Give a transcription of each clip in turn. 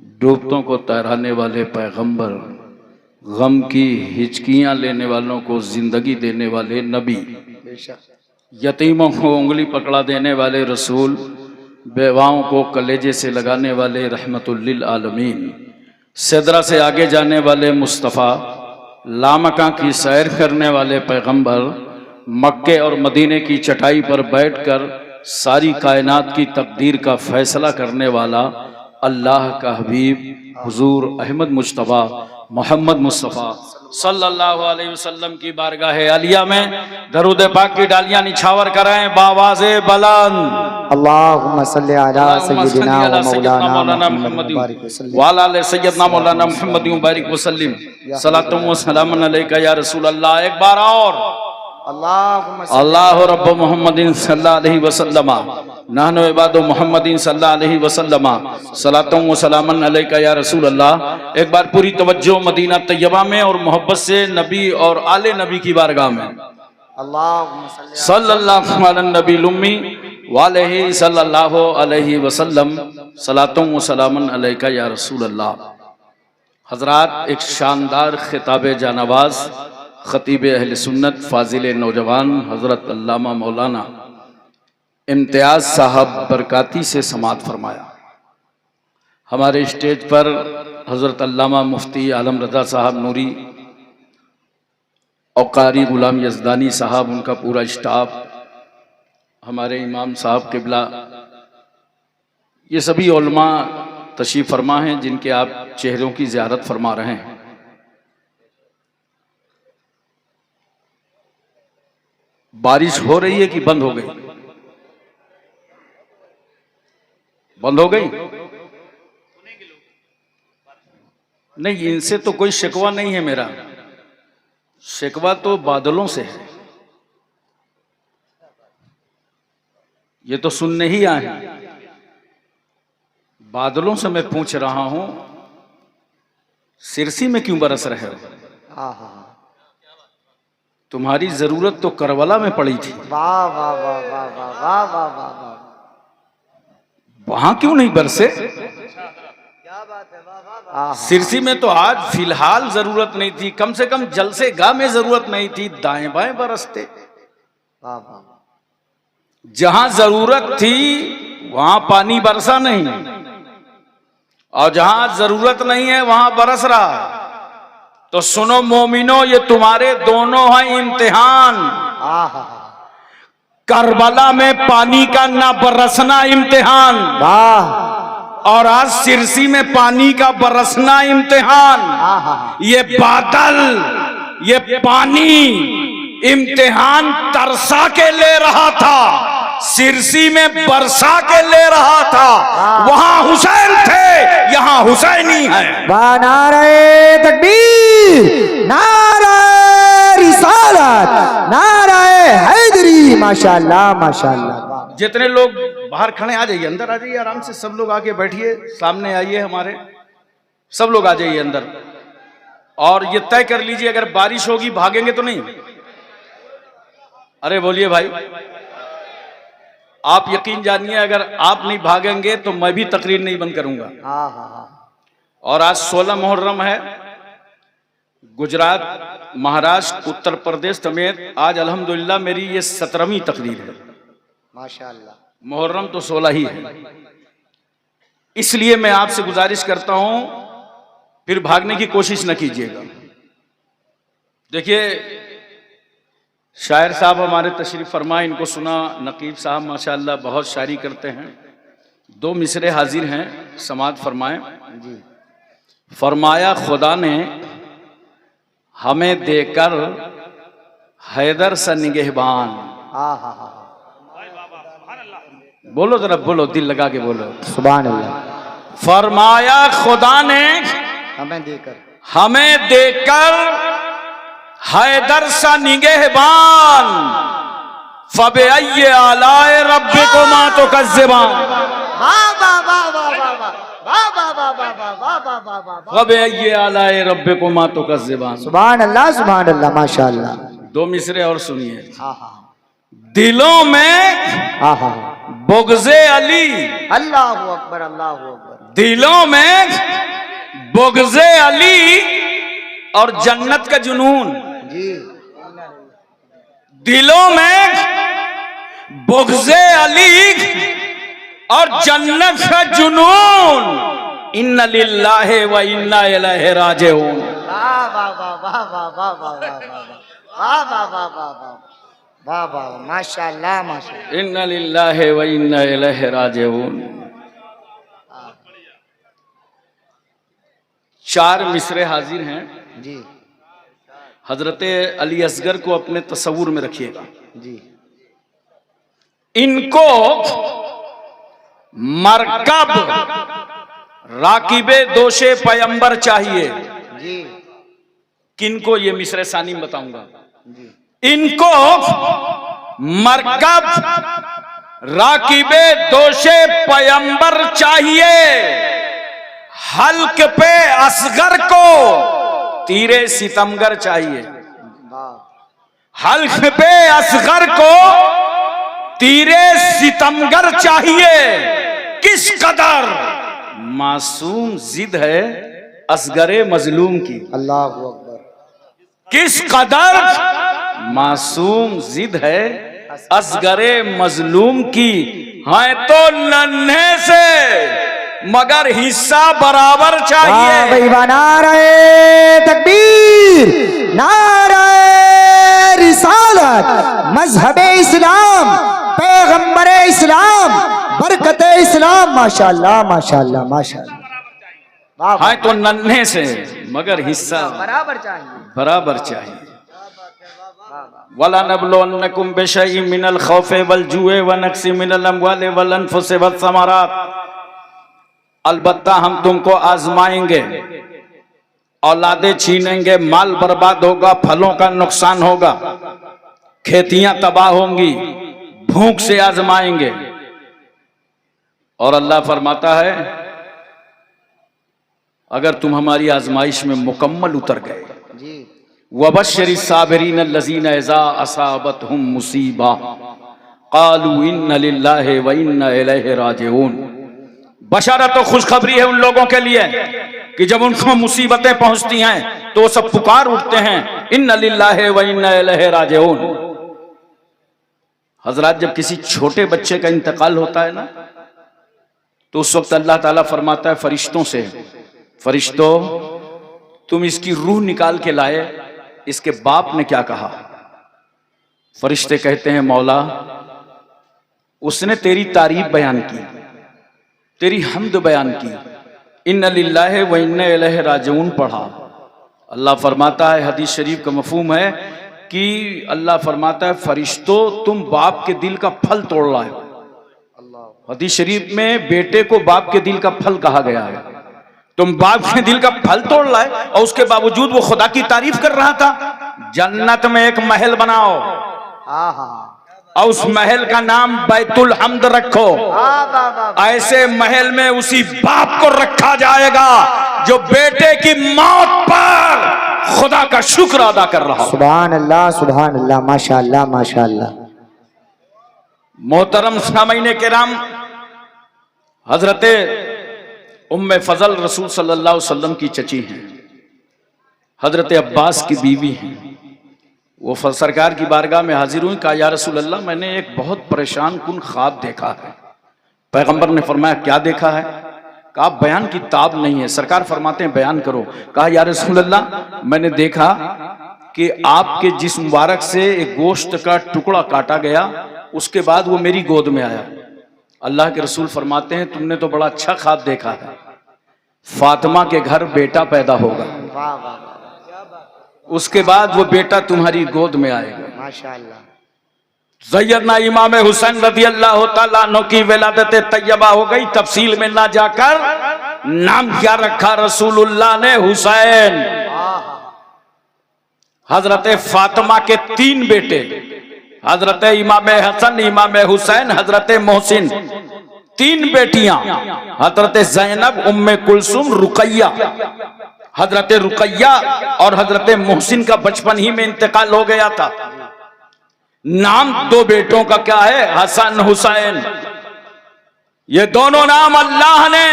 डूबतों को तैराने वाले पैगंबर, गम की हिचकियाँ लेने वालों को जिंदगी देने वाले नबी, यतीमों को उंगली पकड़ा देने वाले रसूल, बेवाओं को कलेजे से लगाने वाले रहमतुल लिल आलमीन, सिदरा से आगे जाने वाले मुस्तफ़ा, लामका की सैर करने वाले पैगंबर, मक्के और मदीने की चटाई पर बैठकर सारी कायनात की तकदीर का फैसला करने वाला अल्लाह का हबीब हुजूर अहमद मुज्तबा मोहम्मद मुस्तफ़ा सल्लल्लाहु अलैहि वसल्लम की बारगाह आलिया में दरूद पाक की डालियां निछावर कराएं बावाज़े बुलंद। अल्लाहुम्मा सल्ली अला सय्यिदिना व मौलाना मुहम्मद व अला आलि सय्यिदना मौलाना मुहम्मद व बारिक वसल्लिम सलातु व सलामुन अलैका या रसूल अल्लाह। एक बार और अल्लाह रब्ब मुहम्मदिन सल्लल्लाहु अलैहि वसल्लम नहनु इबादु मुहम्मदिन सल्लल्लाहु अलैहि वसल्लम सलातु व सलामुन अलैका या रसूल अल्लाह। एक बार पूरी तवज्जो मदीना तैयबा में और मोहब्बत से नबी और आले नबी की बारगाह में सल्लल्लाहु अलैहि नबी लुम्मी वालेही सल्लल्लाहु अलैहि वसल्लम सलातु व सलामुन अलैका या रसूल अल्लाह। हजरात, एक शानदार खिताब जानवाज खतीब अहल सुन्नत फाजिल नौजवान हजरत अल्लामा मौलाना इम्तियाज साहब बरकाती से समात फरमाया। हमारे स्टेज पर हजरत अल्लामा मुफ्ती आलम रजा साहब नूरी और कारी गुलाम यज़दानी साहब, उनका पूरा स्टाफ, हमारे इमाम साहब किबला, ये सभी उलमा तशरीफ़ फरमा हैं जिनके आप चेहरों की ज़ियारत फरमा रहे हैं। बारिश हो रही है कि बंद हो गई? बंद हो गई? नहीं, इनसे तो कोई शिकवा नहीं है मेरा, शिकवा तो बादलों से है। ये तो सुनने ही आए हैं। बादलों से मैं पूछ रहा हूं, सिरसी में क्यों बरस रहे हो? तुम्हारी जरूरत तो करबला में पड़ी थी। वाह वाह वाह वाह वाह वाह वाह वाह वाह। वहां क्यों नहीं बरसे? क्या बात है, वाह वाह वाह। सिरसी में तो आज फिलहाल जरूरत नहीं थी, कम से कम जलसे गाह में जरूरत नहीं थी, दाएं बाएं बरसते। वाह वाह। जहां जरूरत थी वहां पानी बरसा नहीं, और जहां जरूरत नहीं है वहां बरस रहा है। तो सुनो मोमिनो, ये तुम्हारे दोनों हैं इम्तिहान। करबला में पानी का ना बरसना इम्तिहान, और आज सिरसी में पानी का बरसना इम्तिहान। ये बादल, ये पानी इम्तिहान तरसा के ले रहा था, सिरसी में बरसा के ले रहा था। वहां हुसैन थे, यहाँ हुसैनी है। नारे तकबीर, नारे रिसालत, नारे हैदरी। माशाअल्लाह माशाअल्लाह। जितने लोग बाहर खड़े आ जाइए, अंदर आ जाइए, आराम से सब लोग आके बैठिए, सामने आइए हमारे, सब लोग आ जाइए अंदर। और ये तय कर लीजिए, अगर बारिश होगी भागेंगे तो नहीं? अरे बोलिए भाई, आप यकीन जानिए, अगर आप नहीं भागेंगे तो मैं भी तकरीर नहीं बंद करूंगा। और आज 16 मुहर्रम है। गुजरात, महाराष्ट्र, उत्तर प्रदेश समेत आज अल्हम्दुलिल्लाह मेरी ये 17वीं तकरीर है। माशाअल्लाह। मुहर्रम तो 16 ही है। इसलिए मैं आपसे गुजारिश करता हूं, फिर भागने की कोशिश न कीजिएगा। देखिए, शायर साहब हमारे तशरीफ फरमा, इनको सुना, नकीब साहब माशाअल्लाह बहुत शायरी करते हैं। 2 मिसरे हाजिर हैं, समात फरमाएं। फरमाया खुदा ने हमें देकर हैदर सा निगहबान। बोलो जरा, बोलो, दिल लगा के बोलो, सुभान अल्लाह। फरमाया खुदा ने हमें देकर हैदर सा निगहबान, फबे अय्ये आलाए रब्बिकुमा तुकज़्ज़िबान। फबे अय्ये आलाए रब्बिकुमा तुकज़्ज़िबान। सुभान अल्लाह सुभान अल्लाह माशाअल्लाह। 2 मिसरे और सुनिए। दिलों में आहा बुग़्ज़े अली, अल्लाह अकबर अल्लाह अकबर। दिलों में बुग़्ज़े अली और जन्नत का जुनून, जी दिलों में बुग़्ज़े अली और जन्नत का जुनून, इन्ना लिल्लाहि व इन्ना इलैहि राजिऊन। वाह वाह वाह वाह वाह वाह वाह वाह वाह वाह वाह वाह वाह माशाल्लाह माशाल्लाह। इन्ना लिल्लाहि व इन्ना इलैहि राजिऊन। 4 मिसरे हाजिर हैं। जी हजरत अली असगर को अपने तसव्वुर में रखिएगा। जी इनको मरकब राकिबे दोशे पैगंबर चाहिए। जी किनको? ये मिसरे सानी में बताऊंगा। जी इनको मरकब राकिबे दोशे पैगंबर चाहिए। हल्क पे असगर को तीरे सितमगर चाहिए। वाह हल्क पे असगर को तीरे सितमगर चाहिए। किस कदर मासूम जिद है असगरे मजलूम की, अल्लाह अकबर। किस कदर मासूम जिद है असगरे मजलूम की। है तो नन्हे से मगर हिस्सा बराबर चाहिए। भाई नारे तकबीर, नारे रिसालत, मजहबे इस्लाम, पैगंबरे इस्लाम, बरकते इस्लाम। माशाल्लाह माशाल्लाह माशाल्लाह। है तो नन्हे से मगर हिस्सा बराबर चाहिए, बराबर चाहिए। वला नबलुन्नकुम बिशैइन मिनल खौफि वल जुए व नक्सिम मिनल अमवालि वल अनफुसि वस समरात। अलबत्ता हम तुमको आजमाएंगे, औलादे छीनेंगे, माल बर्बाद होगा, फलों का नुकसान होगा, खेतियां तबाह होंगी, भूख से आजमाएंगे। और अल्लाह फरमाता है अगर तुम हमारी आजमाइश में मुकम्मल उतर गए, वबश्शिरि साबिरीन अल्लज़ीना इज़ा असाबतहुम मुसीबा क़ालू इन्ना लिल्लाहि व इन्ना इलैहि राजिऊन। बशारत और खुशखबरी है उन लोगों के लिए कि जब उनको मुसीबतें पहुंचती हैं तो वो सब पुकार उठते हैं इन्ना लिल्लाहि व इन्ना इलैहि राजिऊन। हजरात, जब किसी छोटे बच्चे का इंतकाल होता है ना, तो उस वक्त अल्लाह ताला फरमाता है फरिश्तों से, फरिश्तों तुम इसकी रूह निकाल के लाए, इसके बाप ने क्या कहा? फरिश्ते कहते हैं मौला उसने तेरी तारीफ बयान की, तेरी हम्द बयान की, इन्ना लिल्लाहि व इन्ना इलैहि राजिऊन पढ़ा। अल्लाह फरमाता है, हदीस शरीफ का मफहूम है कि अल्लाह फरमाता है फरिश्तों तुम बाप के दिल का फल तोड़ लाए। हदीस शरीफ में बेटे को बाप के दिल का फल कहा गया है। तुम बाप के दिल का फल तोड़ लाए और उसके बावजूद वो खुदा की तारीफ कर रहा था। जन्नत में एक महल बनाओ और उस महल का नाम बैतुल हम्द रखो। ऐसे महल में उसी बाप को रखा जाएगा जो बेटे की मौत पर खुदा का शुक्र अदा कर रहा हो। सुभान अल्लाह माशाअल्लाह माशाअल्लाह। मोहतरम सामईन किराम, हजरते उम्मे फजल रसूल सल्लल्लाहु अलैहि वसल्लम की चची हैं, हजरत अब्बास की बीवी हैं। वो सरकार की बारगाह में हाजिर हुई, कहा या रसूल अल्लाह मैंने एक बहुत परेशान कुन ख्वाब देखा है। पैगंबर ने फरमाया क्या देखा है? कहा बयान की ताब नहीं है। सरकार फरमाते हैं बयान करो। कहा या रसूल अल्लाह मैंने देखा कि आपके जिस्म मुबारक से एक गोश्त का टुकड़ा काटा गया, उसके बाद वो मेरी गोद में आया। अल्लाह के रसूल फरमाते हैं तुमने तो बड़ा अच्छा ख्वाब देखा है, फातिमा के घर बेटा पैदा होगा, उसके बाद वो बेटा तुम्हारी गोद में आएगा। माशाअल्लाह। सैयदना इमाम हुसैन रज़ी अल्लाह तआला अन्हु की विलादत तैयबा हो गई। तफसील में ना जाकर नाम क्या रखा रसूलुल्लाह ने? हुसैन। हजरत फातिमा के 3 बेटे, हजरत इमाम हसन, इमाम हुसैन, हजरत मोहसिन, 3 बेटियां, हजरत ज़ैनब, उम्मे कुलसुम, रुकैया। हजरत रुकैया और हजरत मोहसिन का बचपन ही में इंतकाल हो गया था। नाम दो बेटों का क्या है? हसन हुसैन। ये दोनों नाम अल्लाह ने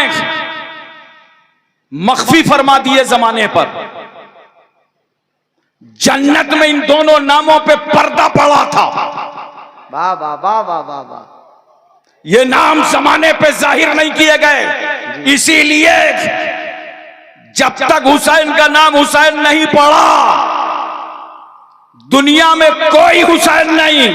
मख्फी फरमा दिए जमाने पर। जन्नत में इन दोनों नामों पे पर्दा पड़ा था। वाह वाह वाह वाह वाह वाह। ये नाम जमाने पे जाहिर नहीं किए गए, इसीलिए जब तक हुसैन का नाम हुसैन नहीं पड़ा, दुनिया में कोई हुसैन नहीं।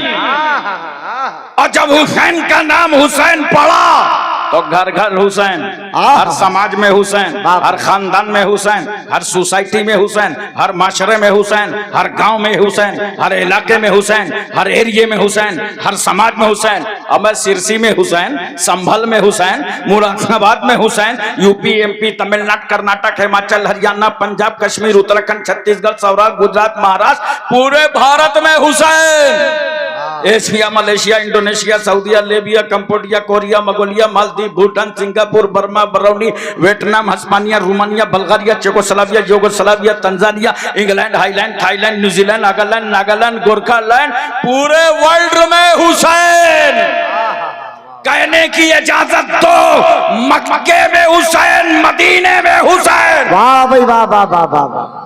और जब हुसैन का नाम हुसैन पड़ा तो घर घर हुसैन, हर समाज में हुसैन, हर खानदान में हुसैन, हर सोसाइटी में हुसैन, हर माशरे में हुसैन, हर गांव में हुसैन, हर इलाके में हुसैन, हर एरिया में हुसैन, हर समाज में हुसैन। अब मैं सिरसी में हुसैन, संभल में हुसैन, मुरादाबाद में हुसैन, यूपी, एमपी, तमिलनाडु, कर्नाटक, हिमाचल, हरियाणा, पंजाब, कश्मीर, उत्तराखंड, छत्तीसगढ़, सौराष्ट्र, गुजरात, महाराष्ट्र, पूरे भारत में Hussain. Asia, Malaysia, Indonesia, Saudi Arabia, Cambodia, Korea, Mongolia, Maldives, Bhutan, Singapore, Burma, Barauni, Vietnam, Hispania, Romania, Bulgaria, Czechoslovakia, Yugoslavia, Tanzania, England, highland, Thailand, New Zealand, Nagaland, Nagaland, Gorkhaland, पूरे वर्ल्ड में हुसैन। कहने की इजाजत दो, मक्के में हुसैन, मदीने में हुसैन। वाह भाई वाह वाह वाह वाह वाह।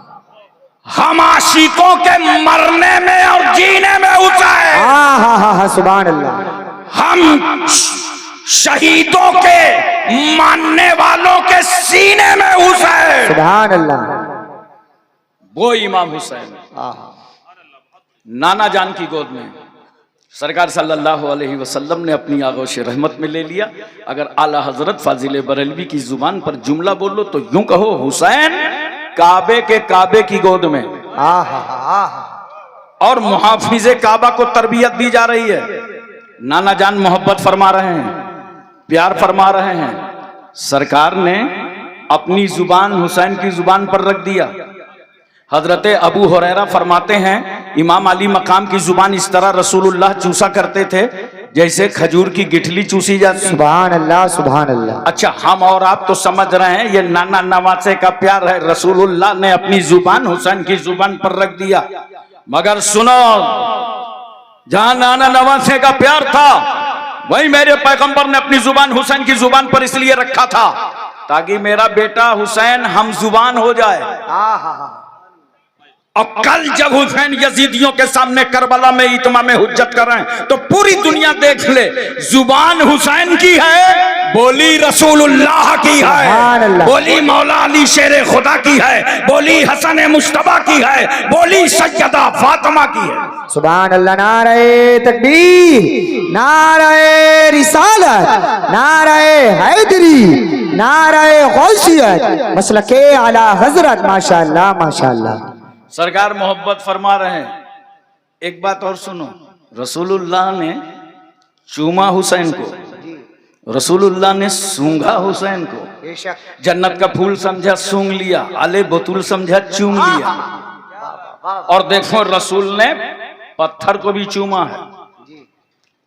हम आशिकों के मरने में और जीने में हुसैन। हाँ हाँ हाँ हाँ, सुभान अल्लाह। हम शहीदों के मानने वालों के सीने में हुसैन। सुभान अल्लाह। वो इमाम हुसैन नाना जान की गोद में सरकार सल्लल्लाहु अलैहि वसल्लम ने अपनी आगोश रहमत में ले लिया। अगर आला हजरत फाजिल बरेलवी की जुबान पर जुमला बोलो तो यूं कहो, हुसैन काबे की गोद में। और मुहाफिजे काबा को तरबियत दी जा रही है। नाना जान मोहब्बत फरमा रहे हैं, प्यार फरमा रहे हैं। सरकार ने अपनी जुबान हुसैन की जुबान पर रख दिया। हजरत अबू हुरैरा फरमाते हैं, इमाम अली मकाम की जुबान इस तरह रसूलुल्लाह चूसा करते थे जैसे खजूर की गिठली चूसी जाती। सुभान अल्लाह सुभान अल्लाह। अच्छा, हम और आप तो समझ रहे हैं ये नाना नवासे का प्यार है। रसूलुल्लाह ने अपनी जुबान हुसैन की जुबान पर रख दिया। मगर सुनो, जहां नाना नवासे का प्यार था, वही मेरे पैगंबर ने अपनी जुबान हुसैन की जुबान पर इसलिए रखा था ताकि मेरा बेटा हुसैन हम जुबान हो जाए। और कल जब हुसैन यजीदियों के सामने करबला में इत्मा में हुज्जत कर रहे हैं तो पूरी दुनिया देख ले, जुबान हुसैन की है, बोली रसूलुल्लाह की है, बोली मौला अली शेरे खुदा की है, बोली हसन मुश्तबा की है, बोली सैयदा फातिमा की है। सुभान अल्लाह। नारे तकबीर, नारे रिसालत, नारे हैदरी, नारे गौसियत, मसलके आला हजरत। माशाअल्लाह माशाअल्लाह। सरकार मोहब्बत फरमा रहे हैं। एक बात और सुनो, रसूलुल्लाह ने चूमा हुसैन को, रसूलुल्लाह ने सूंघा हुसैन को। जन्नत का फूल समझा सूंघ लिया, आले बतूल समझा चूम लिया। और देखो, रसूल ने पत्थर को भी चूमा है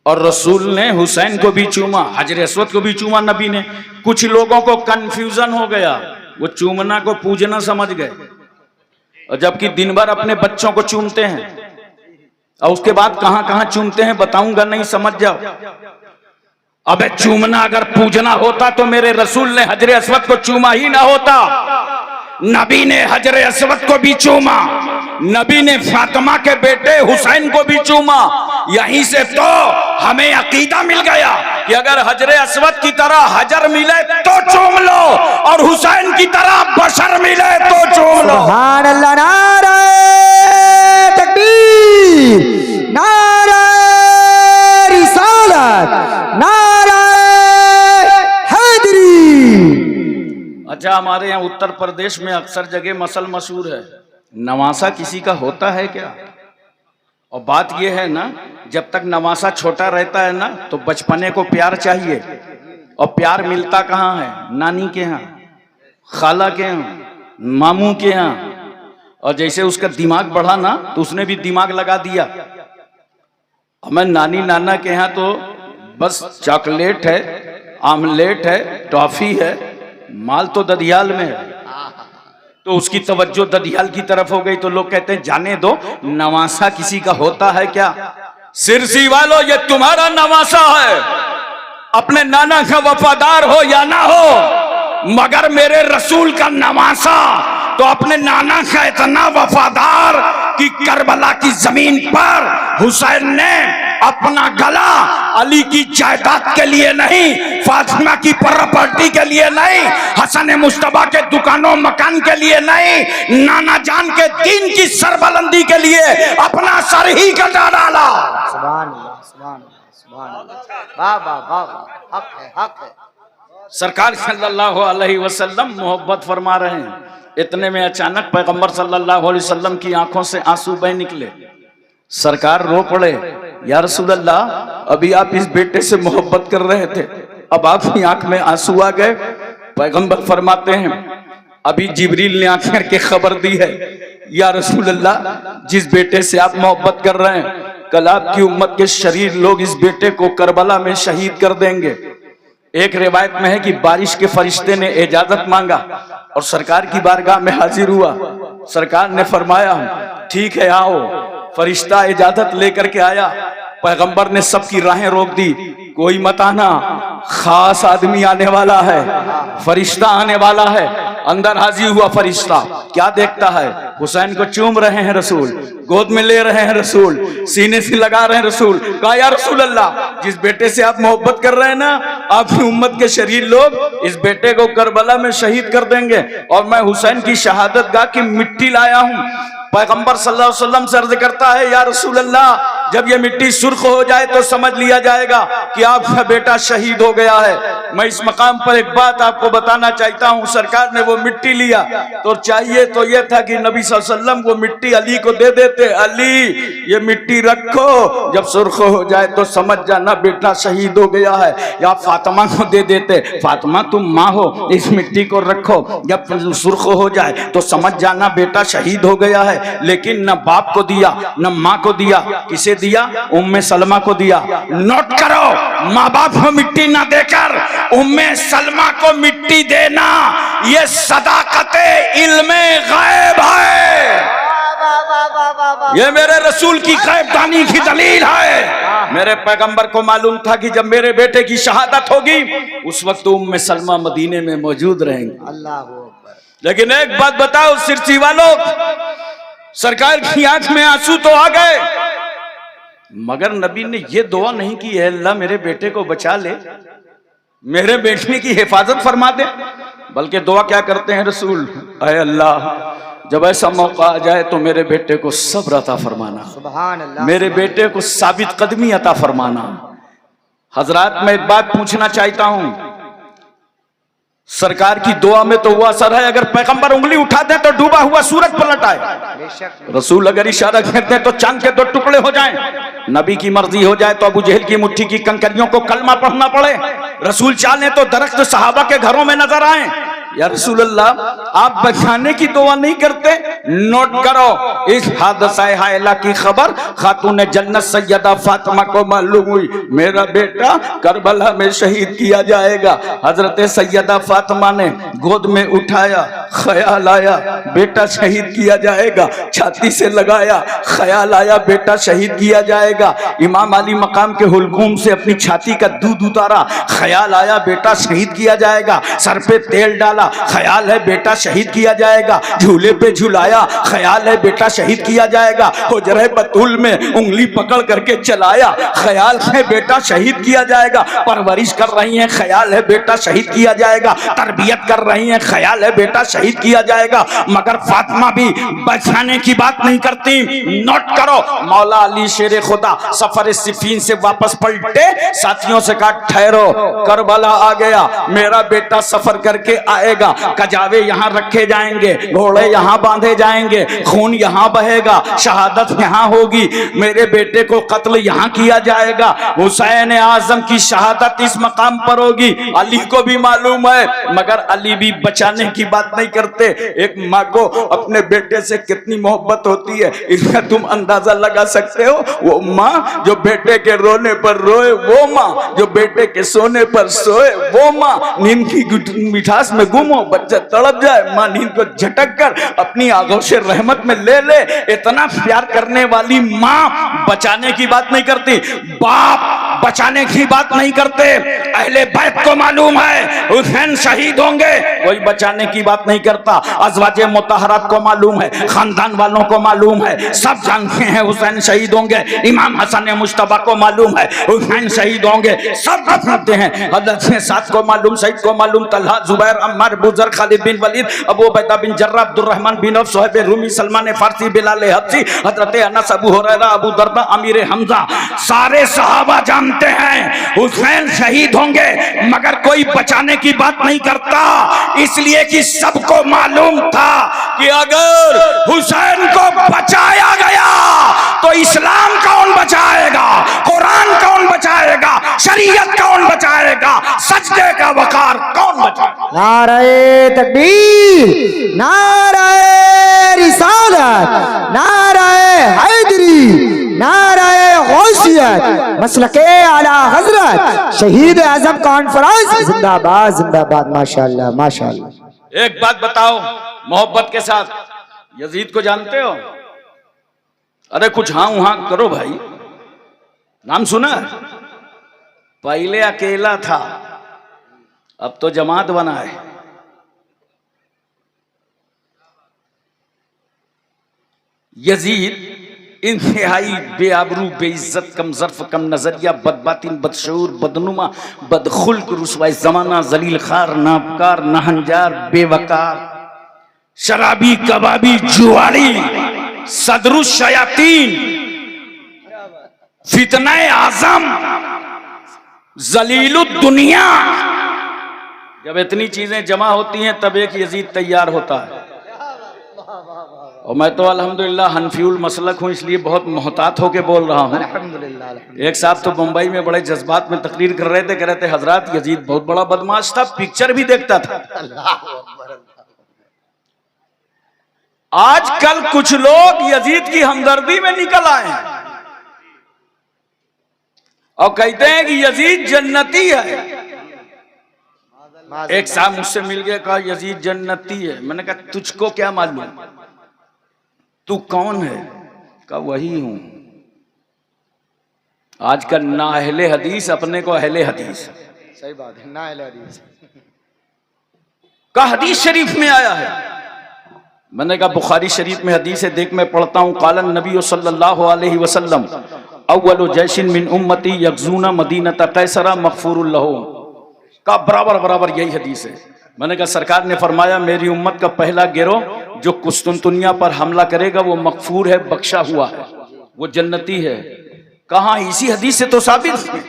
और रसूल ने हुसैन को भी चूमा, हजर अस्वद को भी चूमा नबी ने। कुछ लोगों को कंफ्यूजन हो गया, वो चूमना को पूजना समझ गए, और जबकि दिन भर अपने बच्चों को चूमते हैं और उसके बाद कहां कहां चूमते हैं बताऊंगा, नहीं समझ जाओ। अबे चूमना अगर पूजना होता तो मेरे रसूल ने हजर अस्वद को चूमा ही ना होता। नबी ने हजर अस्वद को भी चूमा, नबी ने फातिमा के बेटे हुसैन को भी चूमा। यहीं से तो हमें अकीदा मिल गया कि अगर हजर अस्वद की तरह हजर मिले तो चूम लो और हुसैन की तरह बशर मिले तो चूम लो। सुभान अल्लाह। नारे तकबीर, नारे रिसालत, नारे हैदरी। अच्छा, हमारे यहाँ उत्तर प्रदेश में अक्सर जगह मसल मशहूर है, नवासा किसी का होता है क्या? और बात यह है ना, जब तक नवासा छोटा रहता है ना तो बचपने को प्यार चाहिए, और प्यार मिलता कहाँ है? नानी के यहाँ, खाला के यहाँ, मामू के यहाँ। और जैसे उसका दिमाग बढ़ा ना तो उसने भी दिमाग लगा दिया। मैं नानी नाना के यहाँ तो बस चॉकलेट है, आमलेट है, टॉफी है, माल तो ददियाल में है। तो उसकी तवज्जो ददियाल की तरफ हो गई तो लोग कहते हैं जाने दो, नवासा किसी का होता है क्या? सिरसी वालों, ये तुम्हारा नवासा है। अपने नाना का वफादार हो या ना हो, मगर मेरे रसूल का नवासा तो अपने नाना का इतना वफादार कि करबला की जमीन पर हुसैन ने अपना गला अली की जायदाद के लिए नहीं, फातिमा की प्रॉपर्टी के लिए नहीं, हसन मुश्तबा के दुकानों मकान के लिए नहीं, नाना जान के दीन की सरबलंदी के लिए अपना सर ही कटा डाला। सुभान अल्लाह, सुभान अल्लाह, सुभान अल्लाह। वाह वाह वाह वाह, हक है, हक है। सरकार सल्लल्लाहु अलैहि वसल्लम मोहब्बत फरमा रहे हैं। इतने में अचानक पैगंबर सल्लल्लाहु अलैहि वसल्लम की आंखों से आंसू बह निकले। सरकार रो पड़े, या रसूल अल्लाह, अभी आप इस बेटे से मोहब्बत कर रहे थे, अब आपकी आंख में आंसू आ गए। पैगंबर फरमाते हैं, अभी जिब्रील ने आंख करके खबर दी है, या रसूल अल्लाह, जिस बेटे से आप मोहब्बत कर रहे हैं, कल आपकी उम्मत के शरीर लोग इस बेटे को करबला में शहीद कर देंगे। एक रिवायत में है कि बारिश के फरिश्ते ने इजाजत मांगा और सरकार की बारगाह में हाजिर हुआ। सरकार ने फरमाया, ठीक है आओ। फरिश्ता इजाजत लेकर के आया। पैगंबर ने सबकी राहें रोक दी, कोई मत आना, खास आदमी आने वाला है, फरिश्ता आने वाला है। अंदर हाजिर हुआ फरिश्ता, क्या देखता है, हुसैन को चूम रहे हैं रसूल, गोद में ले रहे हैं रसूल, सीने से लगा रहे हैं रसूल। कहा, या रसूल अल्लाह, जिस बेटे से आप मोहब्बत कर रहे हैं ना, आपकी उम्मत के शरीर लोग इस बेटे को करबला में शहीद कर देंगे और मैं हुसैन की शहादत गाह की मिट्टी लाया हूं। पैगंबर सल्लल्लाहु अलैहि वसल्लम से अर्ज करता है, या रसूल अल्लाह, जब ये मिट्टी सुर्ख हो जाए तो समझ लिया जाएगा कि आपका बेटा शहीद हो गया है। मैं इस मकाम पर एक बात आपको बताना चाहता हूं। सरकार ने वो मिट्टी लिया तो चाहिए तो ये था कि नबी सल्लल्लाहु अलैहि वसल्लम वो मिट्टी अली को दे देते, अली ये मिट्टी रखो, जब सुर्ख हो जाए तो समझ जाना बेटा शहीद हो गया है। या फातिमा को दे देते, फातिमा तुम माँ हो, इस मिट्टी को रखो, जब सुर्ख हो जाए तो समझ जाना बेटा शहीद हो गया है। लेकिन न बाप को दिया न माँ को दिया, किसे दिया? उम्मे सलमा को दिया। नोट करो, माँ बाप को मिट्टी ना देकर उम्मे सलमा को मिट्टी देना, ये सदाकते इल्मे गैब है। ये मेरे रसूल की गैबदानी की दलील है। मेरे पैगंबर को मालूम था कि जब मेरे बेटे की शहादत होगी उस वक्त उम्मे सलमा मदीने में मौजूद रहेंगे। अल्लाह हू अकबर। लेकिन एक बात बताओ सिरसी वालों, सरकार की आंख में आंसू तो आ गए, मगर नबी ने ये दुआ नहीं की, है अल्लाह मेरे बेटे को बचा ले, मेरे बेटे की हिफाजत फरमा दे। बल्कि दुआ क्या करते हैं रसूल, ऐ अल्लाह, जब ऐसा मौका आ जाए तो मेरे बेटे को सब्र अता फरमाना, सुभान अल्लाह, मेरे बेटे को साबित कदमी अता फरमाना। हजरात, मैं एक बात पूछना चाहता हूं, सरकार की दुआ में तो हुआ असर है, अगर पैगंबर उंगली उठाते तो डूबा हुआ सूरज पलट आए, रसूल अगर इशारा करते हैं तो चांद के 2 टुकड़े हो जाएं, नबी की मर्जी हो जाए तो अबू जहल की मुट्ठी की कंकरियों को कलमा पढ़ना पड़े, रसूल चाहे तो दरख्त सहाबा के घरों में नजर आए। या रसूल अल्लाह, आप बचाने की दुआ नहीं करते? नोट करो, इस हादसा हायला की खबर खातून जन्नत सैयदा फातिमा को मालूम हुई, मेरा बेटा करबला में शहीद किया जाएगा। हजरत सैयदा फातिमा ने गोद में उठाया, ख्याल आया बेटा शहीद किया जाएगा, छाती से लगाया, ख्याल आया बेटा शहीद किया जाएगा। इमाम अली मकाम के हुलकूम से अपनी छाती का दूध उतारा, ख्याल आया बेटा शहीद किया जाएगा। सर पे तेल डाला, ख्याल है बेटा शहीद किया जाएगा। झूले पे झुलाया, ख्याल है बेटा शहीद किया जाएगा। हुजरे बतूल में उंगली पकड़ करके चलाया, ख्याल है बेटा शहीद किया जाएगा। परवरिश कर रही हैं, ख्याल है बेटा शहीद किया जाएगा। तरबियत कर रही हैं, ख्याल है बेटा शहीद किया जाएगा। मगर फातिमा भी बचाने की बात नहीं करती। नोट करो, मौला अली शेर खुदा सफर सिफीन से वापस पलटे, साथियों से कहा ठहरो, करबला आ गया, मेरा बेटा सफर करके आएगा, कजावे यहाँ रखे जाएंगे, घोड़े यहाँ बांधे जाएंगे, खून यहाँ बहेगा, शहादत यहाँ होगी, मेरे बेटे को कत्ल यहाँ किया जाएगा। हुसैन आजम की शहादत इस मकाम पर होगी। अली को भी मालूम है, मगर अली भी बचाने की बात नहीं करते। एक माँ को अपने बेटे से कितनी मोहब्बत होती है, इसका तुम अंदाजा लगा सकते हो। वो माँ जो बेटे के रोने पर रोए, वो माँ जो बेटे के सोने पर सोए, वो माँ नींद की मिठास में गुम हो, बच्चा तड़प जाए, माँ नींद को झटक कर अपनी आगोश रहमत में ले ले। इतना प्यार करने वाली माँ बचाने की बात नहीं करती, बाप बचाने की बात नहीं करते। अहले बैत को मालूम है हुसैन शहीद होंगे, कोई बचाने की बात नहीं करता। अज़वाजे मुतहरात को मालूम है, खानदान वालों को मालूम है, सब जानते हैं हुसैन शहीद होंगे। इमाम हसन मुश्तबा को मालूम है हुसैन शहीद होंगे, सब बताते हैं। हज़रत साद को मालूम, सईद को मालूम, तलहा, जुबैर, अम्मार, बुज़र, खालिद बिन वलीद, अबू उबैदा बिन जर्राह, अब्दुर्रहमान बिन औफ, सुहैब रूमी, सलमान फारसी, बिलाल हब्सी, हज़रत अनस, अबू हुरैरा, अबू दरदा, अमीर हमजा, सारे सहाबा जानते हैं हुसैन शहीद होंगे, मगर कोई बचाने की बात नहीं करता, इसलिए कि सबको मालूम था कि अगर हुसैन को बचाया गया तो इस्लाम कौन बचाएगा, कुरान कौन बचाएगा, शरीयत कौन बचाएगा, सजदे का वकार कौन बचाएगा। नारे तकबीर, नारे रिसालत, नारे हैदरी, नारे गौसियत, मसलके आला हजरत शहीद आजम कॉन्फ्रेंस जिंदाबाद जिंदाबाद। माशाअल्लाह माशाअल्लाह। एक बात बताओ मोहब्बत के साथ, यजीद को जानते हो? अरे कुछ हाँ वहां करो भाई, नाम सुना? पहले अकेला था, अब तो जमात बना है। यजीद इंतहाई बेआबरू, बेइज्जत, कम ज़र्फ, कम नजरिया, बदबातिन, बदशऊर, बदनुमा, बदखुल्क, रुसवाए जमाना, जलील खार, नापकार, नहंजार, बेवकार, शराबी, कबाबी, जुआरी, सदरुश शयातीन, फितनाए आजम, जलीलुद दुनिया। जब इतनी चीजें जमा होती हैं तब एक यजीद तैयार होता है। और मैं तो अल्हम्दुलिल्लाह हनफियुल मसलक हूँ, इसलिए बहुत मोहतात होके बोल रहा हूँ। एक साहब तो मुंबई में बड़े जज्बात में तकरीर कर रहे थे, कह रहे थे हजरत यजीद बहुत बड़ा बदमाश था, पिक्चर भी देखता था। आजकल कुछ लोग यजीद की हमदर्दी में निकल आए हैं और कहते हैं कि यजीद जन्नती है। एक साहब मुझसे मिल गया, कहा यजीद जन्नती है। मैंने कहा तुझको क्या मालूम, तू कौन है? कहा वही हूं। आजकल ना अहले हदीस अपने को अहले हदीस, सही बात है, ना अहले हदीस का हदीस शरीफ में आया है। मैंने कहा बुखारी शरीफ में हदीस है, देख मैं पढ़ता हूँ। कालन नबी सल्लल्लाहु अलैहि वसल्लम अव्वलु जैशिन मिन उम्मती यगज़ूना मदीनता कैसरा मग़फ़ूरुल लहुम, का बराबर बराबर यही हदीस है। मैंने कहा सरकार ने फरमाया मेरी उम्मत का पहला गिरोह जो कुस्तुनतुनिया पर हमला करेगा वो मग़फ़ूर है, बख्शा हुआ है, वो जन्नती है। कहाँ? इसी हदीस से तो साबित है।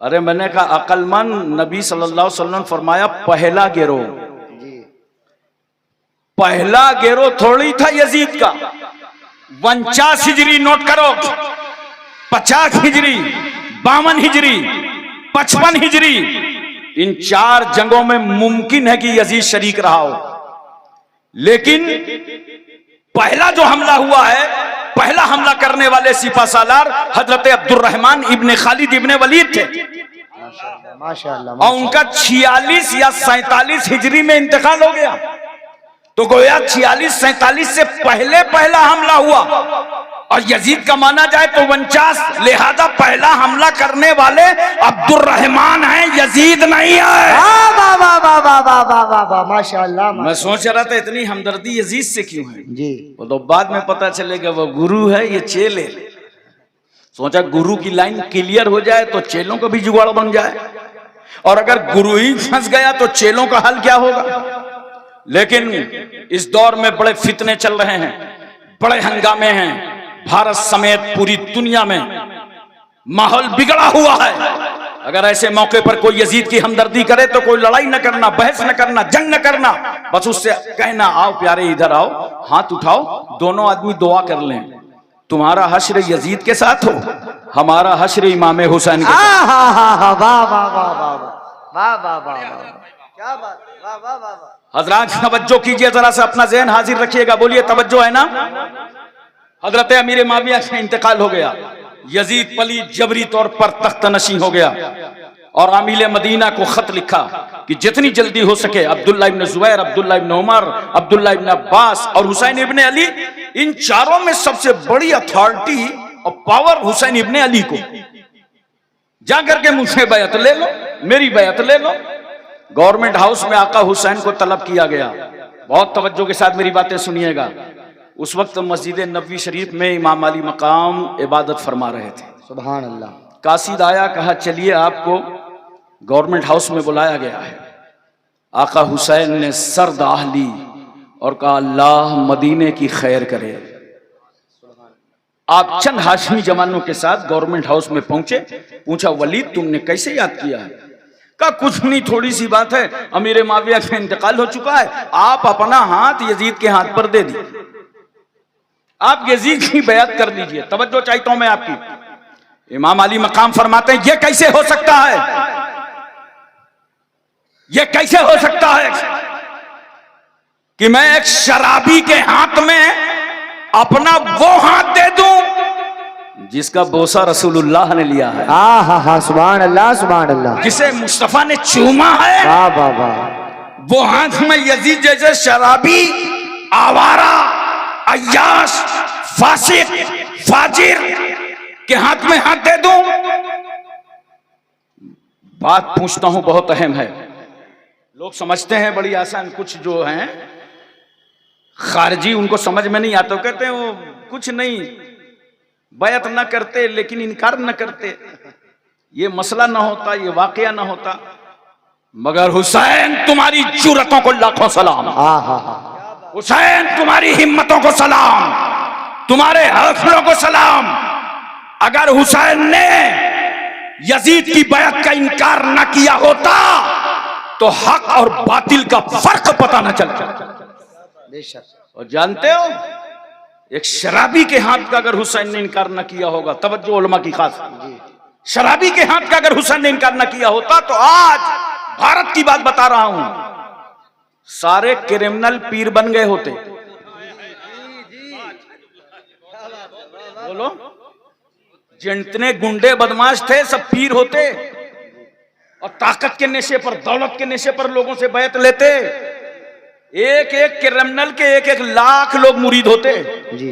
अरे मैंने कहा अक्लमंद नबी सल्लल्लाहु अलैहि वसल्लम फरमाया पहला गिरोह, पहला गिरोह थोड़ी था यजीद का। 49 हिजरी नोट करो, 50 हिजरी, 52 हिजरी, 55 हिजरी, इन 4 जंगों में मुमकिन है कि यजीद शरीक रहा हो, लेकिन पहला जो हमला हुआ है, पहला हमला करने वाले सिपा सालार हजरत अब्दुर्रहमान इब्ने खालिद इब्ने वलीद थे। माशाअल्लाह। और उनका 46 या 47 हिजरी में इंतकाल हो गया। तो गोया 46-47 से पहले पहला हमला हुआ, और यजीद का माना जाए तो 49, लिहाजा पहला हमला करने वाले अब्दुर्रहमान हैं, यजीद नहीं है। माशाअल्लाह। मैं सोच रहा था इतनी हमदर्दी यजीद से क्यों है जी, वो तो बाद में पता चलेगा वो गुरु है, ये चेले। सोचा गुरु की लाइन क्लियर हो जाए तो चेलों का भी जुगाड़ बन जाए, और अगर गुरु ही फंस गया तो चेलों का हाल क्या होगा। लेकिन इस दौर में बड़े फितने चल रहे हैं, बड़े हंगामे हैं, भारत समेत पूरी दुनिया में माहौल बिगड़ा हुआ है। अगर ऐसे मौके पर कोई यजीद की हमदर्दी करे तो कोई लड़ाई न करना, बहस न करना, जंग न करना, बस उससे कहना आओ प्यारे इधर आओ, हाथ उठाओ, दोनों आदमी दुआ कर लें, तुम्हारा हश्र यजीद के साथ हो, हमारा हश्र इमाम हुसैन के साथ। क्या बात है, वाह वाह वाह वाह। हजरात तवज्जो कीजिए, जरा से अपना ज़हन हाजिर रखिएगा, बोलिए तवज्जो है ना। हजरत अमीर माविया का इंतकाल हो गया, यजीद पलीद जबरी तौर पर तख्त नशी हो गया और आमिल मदीना को खत लिखा कि जितनी जल्दी हो सके अब्दुल्ला इब्न जुबैर, अब्दुल्ला इब्न उमर, अब्दुल्ला इब्न अब्बास और हुसैन इब्न अली, इन चारों में सबसे बड़ी अथॉरिटी और पावर हुसैन इब्न अली को, जाकर के मुझसे बैत ले लो, मेरी बैत ले लो। गवर्नमेंट हाउस में आका हुसैन को तलब किया गया। बहुत तवज्जो के साथ मेरी बातें सुनिएगा। उस वक्त मस्जिद नबवी शरीफ में इमाम अली मकाम इबादत फरमा रहे थे। सुभान अल्लाह। कासिद आया, कहा चलिए आपको गवर्नमेंट हाउस में बुलाया गया है। आका हुसैन ने सर दाह ली और कहा अल्लाह मदीने की खैर करे। आप चंद हाशमी जवानों के साथ गवर्नमेंट हाउस में पहुंचे। पूछा वलीद तुमने कैसे याद किया है? कहा कुछ नहीं, थोड़ी सी बात है, अमीर माविया का इंतकाल हो चुका है, आप अपना हाथ यजीद के हाथ पर दे दी, आप यजीद की बैत कर लीजिए। तवज्जो चाहता हूं मैं आपकी। इमाम अली मकाम फरमाते हैं ये कैसे हो सकता है, ये कैसे हो सकता है कि मैं एक शराबी के हाथ में अपना वो हाथ दे दूं जिसका बोसा रसूलुल्लाह ने लिया है। हाँ सुभान अल्लाह सुभान अल्लाह। जिसे मुस्तफा ने चूमा है, वाह वाह वाह। वो हाथ में यजीद जैसे शराबी, आवारा, अय्याश, फासिक, फाजिर के हाथ में हाथ दे दूं? बात पूछता हूं, बहुत अहम है। लोग समझते हैं बड़ी आसान, कुछ जो हैं खारजी उनको समझ में नहीं आता, कहते हैं वो कुछ नहीं, बैत न करते लेकिन इनकार न करते, ये मसला ना होता, ये वाकया ना होता। मगर हुसैन तुम्हारी जुर्रतों को लाखों सलाम, हुसैन तुम्हारी हिम्मतों को सलाम, तुम्हारे हौसलों को सलाम। अगर हुसैन ने यजीद की बैत का इनकार न किया होता तो हक और बातिल का फर्क पता न चलता। और जानते हो, एक शराबी के हाथ का अगर हुसैन ने इनकार न किया होगा, तवज्जो उलमा की खास, शराबी के हाथ का अगर हुसैन ने इनकार न किया होता तो आज भारत की बात बता रहा हूं, सारे क्रिमिनल पीर बन गए होते। बोलो, जितने गुंडे बदमाश थे सब पीर होते और ताकत के नशे पर, दौलत के नशे पर लोगों से बैत लेते। एक एक क्रिमिनल के एक एक लाख लोग मुरीद होते जी,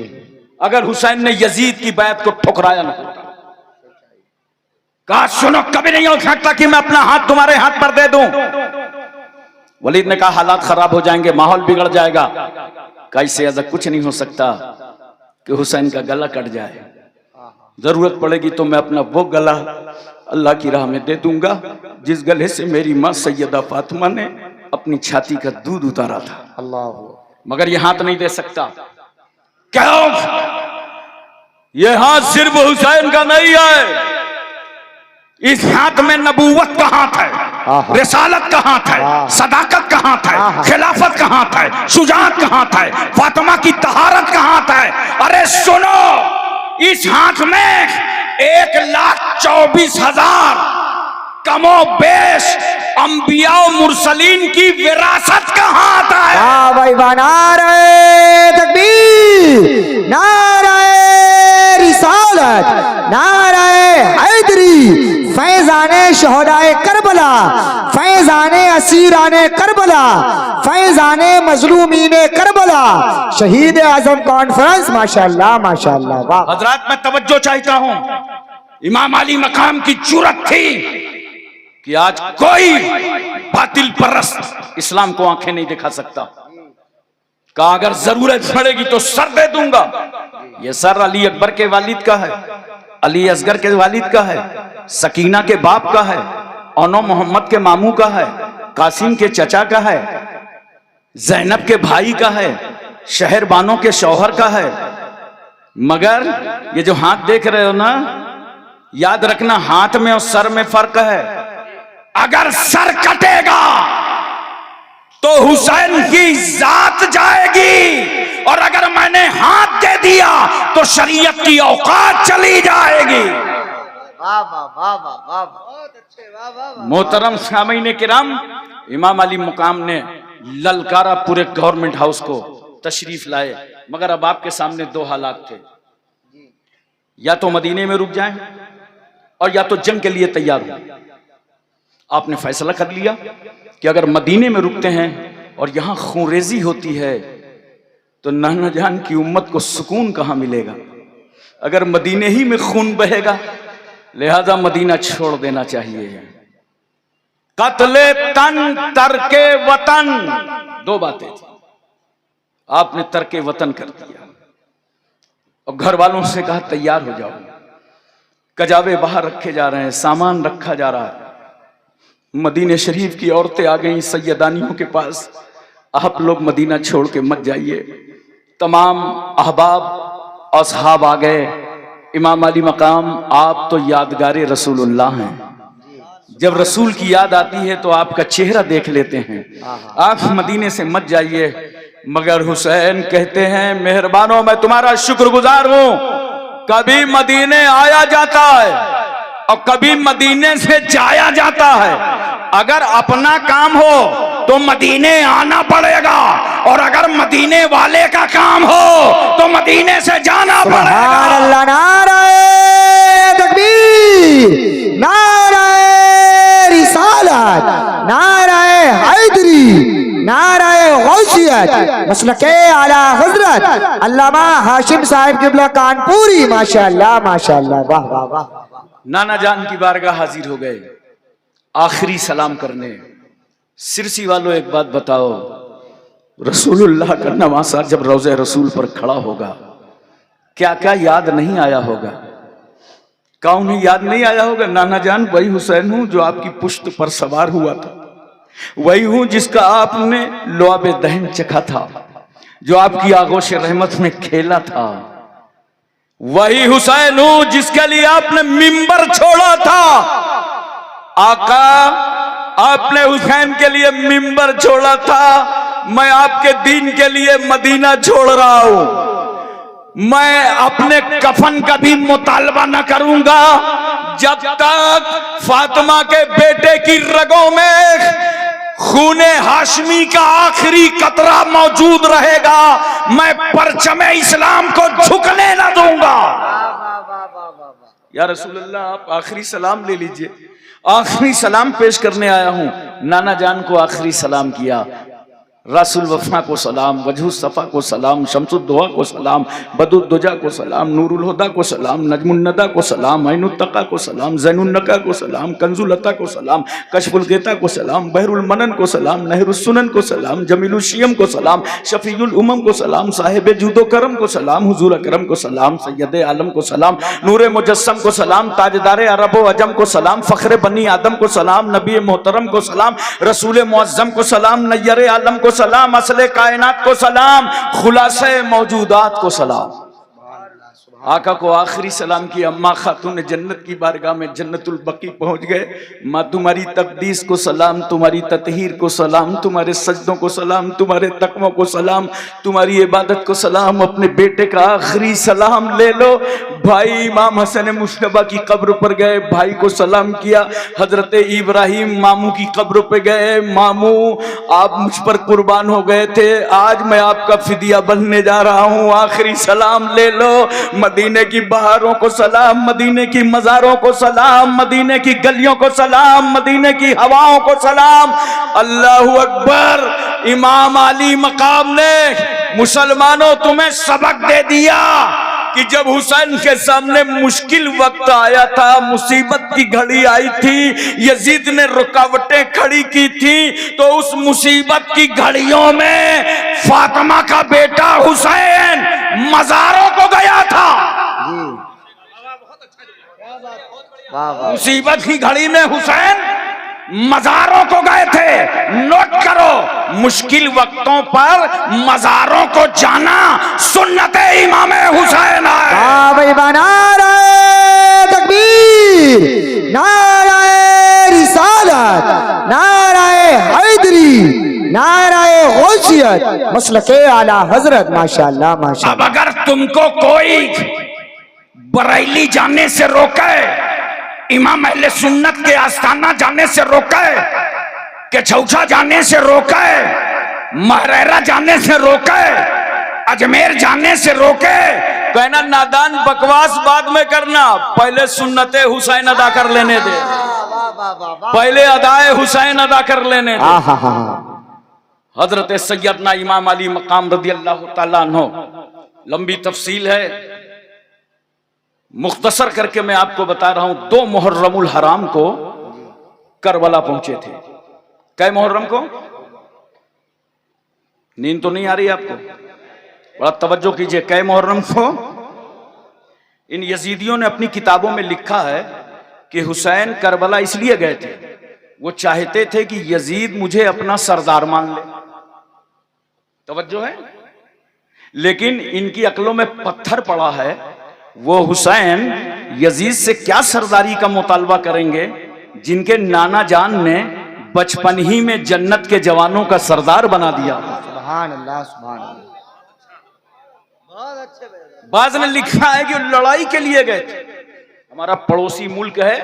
अगर हुसैन ने यजीद की बैत को ठुकराया ना होता। कहा सुनो, कभी नहीं हो सकता कि मैं अपना हाथ तुम्हारे हाथ पर दे दूं। वलीद ने कहा हालात खराब हो जाएंगे, माहौल बिगड़ जाएगा। कैसे? ऐसा कुछ नहीं हो सकता कि हुसैन का गला कट जाए, जरूरत पड़ेगी तो मैं अपना वो गला अल्लाह की राह में दे दूंगा जिस गले से मेरी मां सैयदा फातिमा ने अपनी छाती का दूध उतारा था। अल्लाह, मगर ये हाथ नहीं दे सकता। क्यों? ये हाथ सिर्फ हुसैन का नहीं है, इस हाथ में नबूवत का हाथ है, रिसालत का हाथ है, सदाकत का हाथ है, खिलाफत का हाथ है, शुजाअत का हाथ है, फातिमा की तहारत का हाथ है। अरे सुनो, इस हाथ में 1,24,000 कमो बेश अंबिया मुरसलीन की विरासत का हाथ है। वाह भाई वाह, नारे तकबीर, नारे रिसालत, नारे हैदरी, फैजाने शोहदाए करबला, फैजाने असीराने करबला, फैजाने मजलूमीने करबला, शहीद आजम कॉन्फ्रेंस। माशाअल्लाह माशाअल्लाह, वाह। हजरात, मैं तवज्जो चाहता हूं। इमाम अली मकाम की जुर्रत थी कि आज कोई बातिल परस्त इस्लाम को आंखें नहीं दिखा सकता। कहा अगर जरूरत पड़ेगी तो सर दे दूंगा। ये सर अली अकबर के वालिद का है, अली असगर के वालिद का है, सकीना के बाप का है, ओनो मोहम्मद के मामू का है, कासिम के चचा का है, जैनब के भाई का है, शहर बानो के शौहर का है। मगर ये जो हाथ देख रहे हो ना, याद रखना हाथ में और सर में फर्क है। अगर सर कटेगा तो हुसैन की जात जाएगी, और अगर मैंने हाथ दे दिया तो शरीयत की औकात चली जाएगी। वाह वाह वाह वाह वाह, बहुत अच्छे, वाह वाह वाह। मोहतरम सामीन किराम, इमाम अली मुकाम ने ललकारा पूरे गवर्नमेंट हाउस को, तशरीफ लाए, मगर अब आपके सामने दो हालात थे, या तो मदीने में रुक जाएं और या तो जंग के लिए तैयार हो। आपने फैसला कर लिया कि अगर मदीने में रुकते हैं और यहां खूनरेजी होती है तो नाना जान की उम्मत को सुकून कहां मिलेगा। अगर मदीने ही में खून बहेगा, लिहाजा मदीना छोड़ देना चाहिए। कत्ले तन तरके वतन, दो बातें थी। आपने तरके वतन कर दिया और घर वालों से कहा तैयार हो जाओ। कजावे बाहर रखे जा रहे हैं, सामान रखा जा रहा है। मदीने शरीफ की औरतें आ गई सैयदानियों के पास, आप लोग मदीना छोड़ के मत जाइए। तमाम अहबाब असहाब आ गए। इमाम अली मकाम, आप तो यादगारे रसूलुल्लाह हैं। जब रसूल की याद आती है तो आपका चेहरा देख लेते हैं। आप मदीने से मत जाइए। मगर हुसैन कहते हैं, मेहरबानो मैं तुम्हारा शुक्रगुजार हूं, कभी मदीने आया जाता है और कभी मदीने से जाया जाता है। अगर अपना काम हो तो मदीने आना पड़ेगा और अगर मदीने वाले का काम हो तो मदीने से जाना पड़ेगा। अल्लाह, नारे तकबीर, नारे रिसालत, नारे हैदरी, नारे गौसियत, मसलके आला हजरत अल्लामा हाशिम साहिब किबला कानपुरी, माशाअल्लाह माशाअल्लाह, वाह वाह वाह। नाना जान की बारगाह हाजिर हो गए आखिरी सलाम करने। सिरसी वालों एक बात बताओ, रसूलुल्लाह का नवासा जब रोज़े रसूल पर खड़ा होगा, क्या क्या याद नहीं आया होगा? कौन ही याद नहीं आया होगा? नाना जान, वही हुसैन हूं जो आपकी पुश्त पर सवार हुआ था, वही हूं जिसका आपने लुआबे दहन चखा था, जो आपकी आगोश रहमत में खेला था, वही हुसैन हूं जिसके लिए आपने मिंबर छोड़ा था। आका, आपने हुसैन के लिए मिंबर छोड़ा था, मैं आपके दीन के लिए मदीना छोड़ रहा हूं। मैं अपने कफन का भी मुतालबा न करूंगा जब तक फातिमा के बेटे की रगों में खूने हाशमी का आखिरी कतरा मौजूद रहेगा। मैं परचमे इस्लाम को झुकने न दूंगा। या रसूलल्लाह, आप आखिरी सलाम ले लीजिए। आखिरी सलाम पेश करने आया हूं। नाना जान को आखिरी सलाम किया। रसूल वफा को सलाम, वजहु सफ़ा को सलाम, शम्सुद्दोहा को सलाम, बदुद्दुजा को सलाम, नूरुल हुदा को सलाम, नजमुन नदा को सलाम, ऐनुत्तका को सलाम, ज़ैनुन्नका को सलाम, कंजुल अता को सलाम, कशफुल गेता को सलाम, बहरुल मनन को सलाम, नहरुस सुनन को सलाम, जमीलुल शियम को सलाम, शफीउल उमम को सलाम, साहिब जूदो करम को सलाम, हुजूर अकरम को सलाम, सैयद आलम को सलाम, नूरे मुजस्सम को सलाम, ताजदारे अरब व अजम को सलाम, फ़ख्रे बनी आदम को सलाम, नबी मोहतरम को सलाम, रसूल मुअज्जम को सलाम, नय्यर आलम को सलाम, असले कायनात को सलाम, खुलासे मौजूदात को सलाम। आका को आखिरी सलाम की। अम्मा खातून जन्नत की बारगाह में जन्नतुल बकी पहुंच गए। माँ, तुम्हारी तकदीस को सलाम, तुम्हारी ततहीर को सलाम, तुम्हारे सजदों को सलाम, तुम्हारे तकवों को सलाम, तुम्हारी इबादत को सलाम। अपने बेटे का आखिरी सलाम ले लो। भाई इमाम हसन मुश्तबा की कब्र पर गए, भाई को सलाम किया। हजरत इब्राहिम मामू की कब्र पर गए, मामू आप मुझ पर कुर्बान हो गए थे, आज मैं आपका फिदिया बनने जा रहा हूँ, आखिरी सलाम ले लो। मदीने की बहारों को सलाम, मदीने की मज़ारों को सलाम, मदीने की गलियों को सलाम, मदीने की हवाओं को सलाम। अल्लाहु अकबर। इमाम अली मकाम ने मुसलमानों तुम्हें सबक दे दिया कि जब हुसैन के सामने मुश्किल वक्त आया था, मुसीबत की घड़ी आई थी, यजीद ने रुकावटें खड़ी की थी, तो उस मुसीबत की घड़ियों में फातिमा का बेटा हुसैन मज़ारों को गया था। मुसीबत की घड़ी में हुसैन मज़ारों को गए थे। नोट करो, मुश्किल वक्तों पर मज़ारों को जाना सुन्नत इमाम हुसैन है। नारे तकबीर, नारे रिसालत, नारे हैदरी, नारे गौसियत, मसलके आला हजरत, माशाअल्लाह माशाअल्लाह। अब अगर तुमको कोई बरेली जाने से रोके इमाम अहले सुन्नत के आस्थाना जाने से रोके, के छौछा जाने से रोके, महरेरा जाने से रोके, अजमेर जाने से रोके। कहना नादान बकवास बाद में करना, पहले सुन्नते हुसैन अदा कर लेने दे, पहले अदाए हुसैन अदा कर लेने दे। हजरत सैयदना इमाम अली मकाम रदी अल्लाह ताला अन्हो, लंबी तफसील है, मुख्तसर करके मैं आपको बता रहा हूं। 2 मुहर्रमुल हराम को करबला पहुंचे थे। कै मुहर्रम को? नींद तो नहीं आ रही आपको? बड़ा तवज्जो कीजिए। कै मुहर्रम को? इन यजीदियों ने अपनी किताबों में लिखा है कि हुसैन करबला इसलिए गए थे, वो चाहते थे कि यजीद मुझे अपना सरदार मान ले। तवज्जो है? लेकिन इनकी अक्लों में पत्थर पड़ा है। वो हुसैन यजीद से क्या सरदारी का मुतालबा करेंगे जिनके नाना जान ने बचपन ही में जन्नत के जवानों का सरदार बना दिया। सुभान अल्लाह, सुभान अल्लाह। बहुत अच्छे। बाज ने लिखा है कि लड़ाई के लिए गए थे। हमारा पड़ोसी मुल्क है,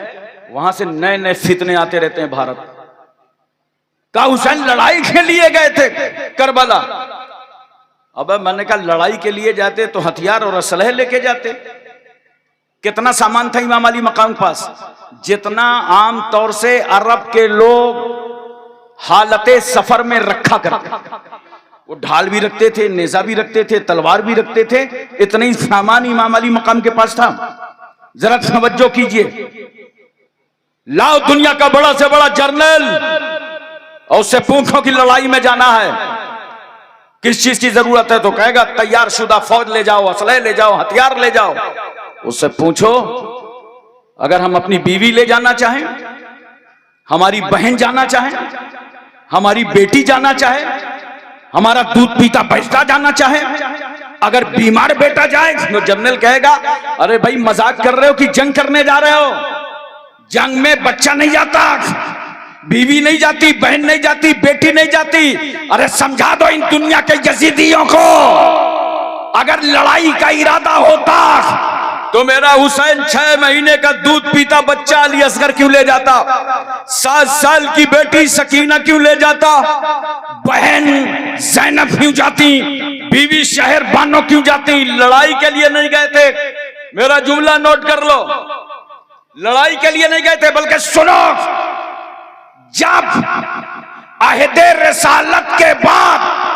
वहां से नए नए फितने आते रहते हैं भारत का। हुसैन लड़ाई के लिए गए थे करबला। अब मैंने कहा लड़ाई के लिए जाते तो हथियार और असलहे लेके जाते। कितना सामान था इमाम अली मकाम के पास? जितना आम तौर से अरब के लोग हालते सफर में रखा करते। वो ढाल भी रखते थे, नेजा भी रखते थे, तलवार भी रखते थे। इतना ही सामान इमाम अली मकाम के पास था। जरा तवज्जो कीजिए। लाओ दुनिया का बड़ा से बड़ा जर्नल और उससे पूछो कि लड़ाई में जाना है, किस चीज की जरूरत है, तो कहेगा तैयार शुदा फौज ले जाओ, असलहे ले जाओ, हथियार ले जाओ। उससे पूछो अगर हम अपनी बीवी ले जाना चाहें, हमारी बहन जाना चाहे, हमारी बेटी जाना चाहे, हमारा दूध पीता बच्चा जाना चाहे, अगर बीमार बेटा जाए तो जनरल कहेगा अरे भाई मजाक कर रहे हो कि जंग करने जा रहे हो? जंग में बच्चा नहीं जाता, बीवी नहीं जाती, बहन नहीं जाती, बेटी नहीं जाती। अरे समझा दो इन दुनिया के यजीदियों को, अगर लड़ाई का इरादा होता तो मेरा हुसैन 6 महीने का दूध पीता बच्चा अली असगर क्यों ले जाता? 7 साल की बेटी सकीना क्यों ले जाता? बहन ज़ैनब क्यों जाती? बीवी शहर बानो क्यों जाती? लड़ाई के लिए नहीं गए थे। मेरा जुमला नोट कर लो, लड़ाई के लिए नहीं गए थे, बल्कि सुनो, जब अहदे रिसालत के बाद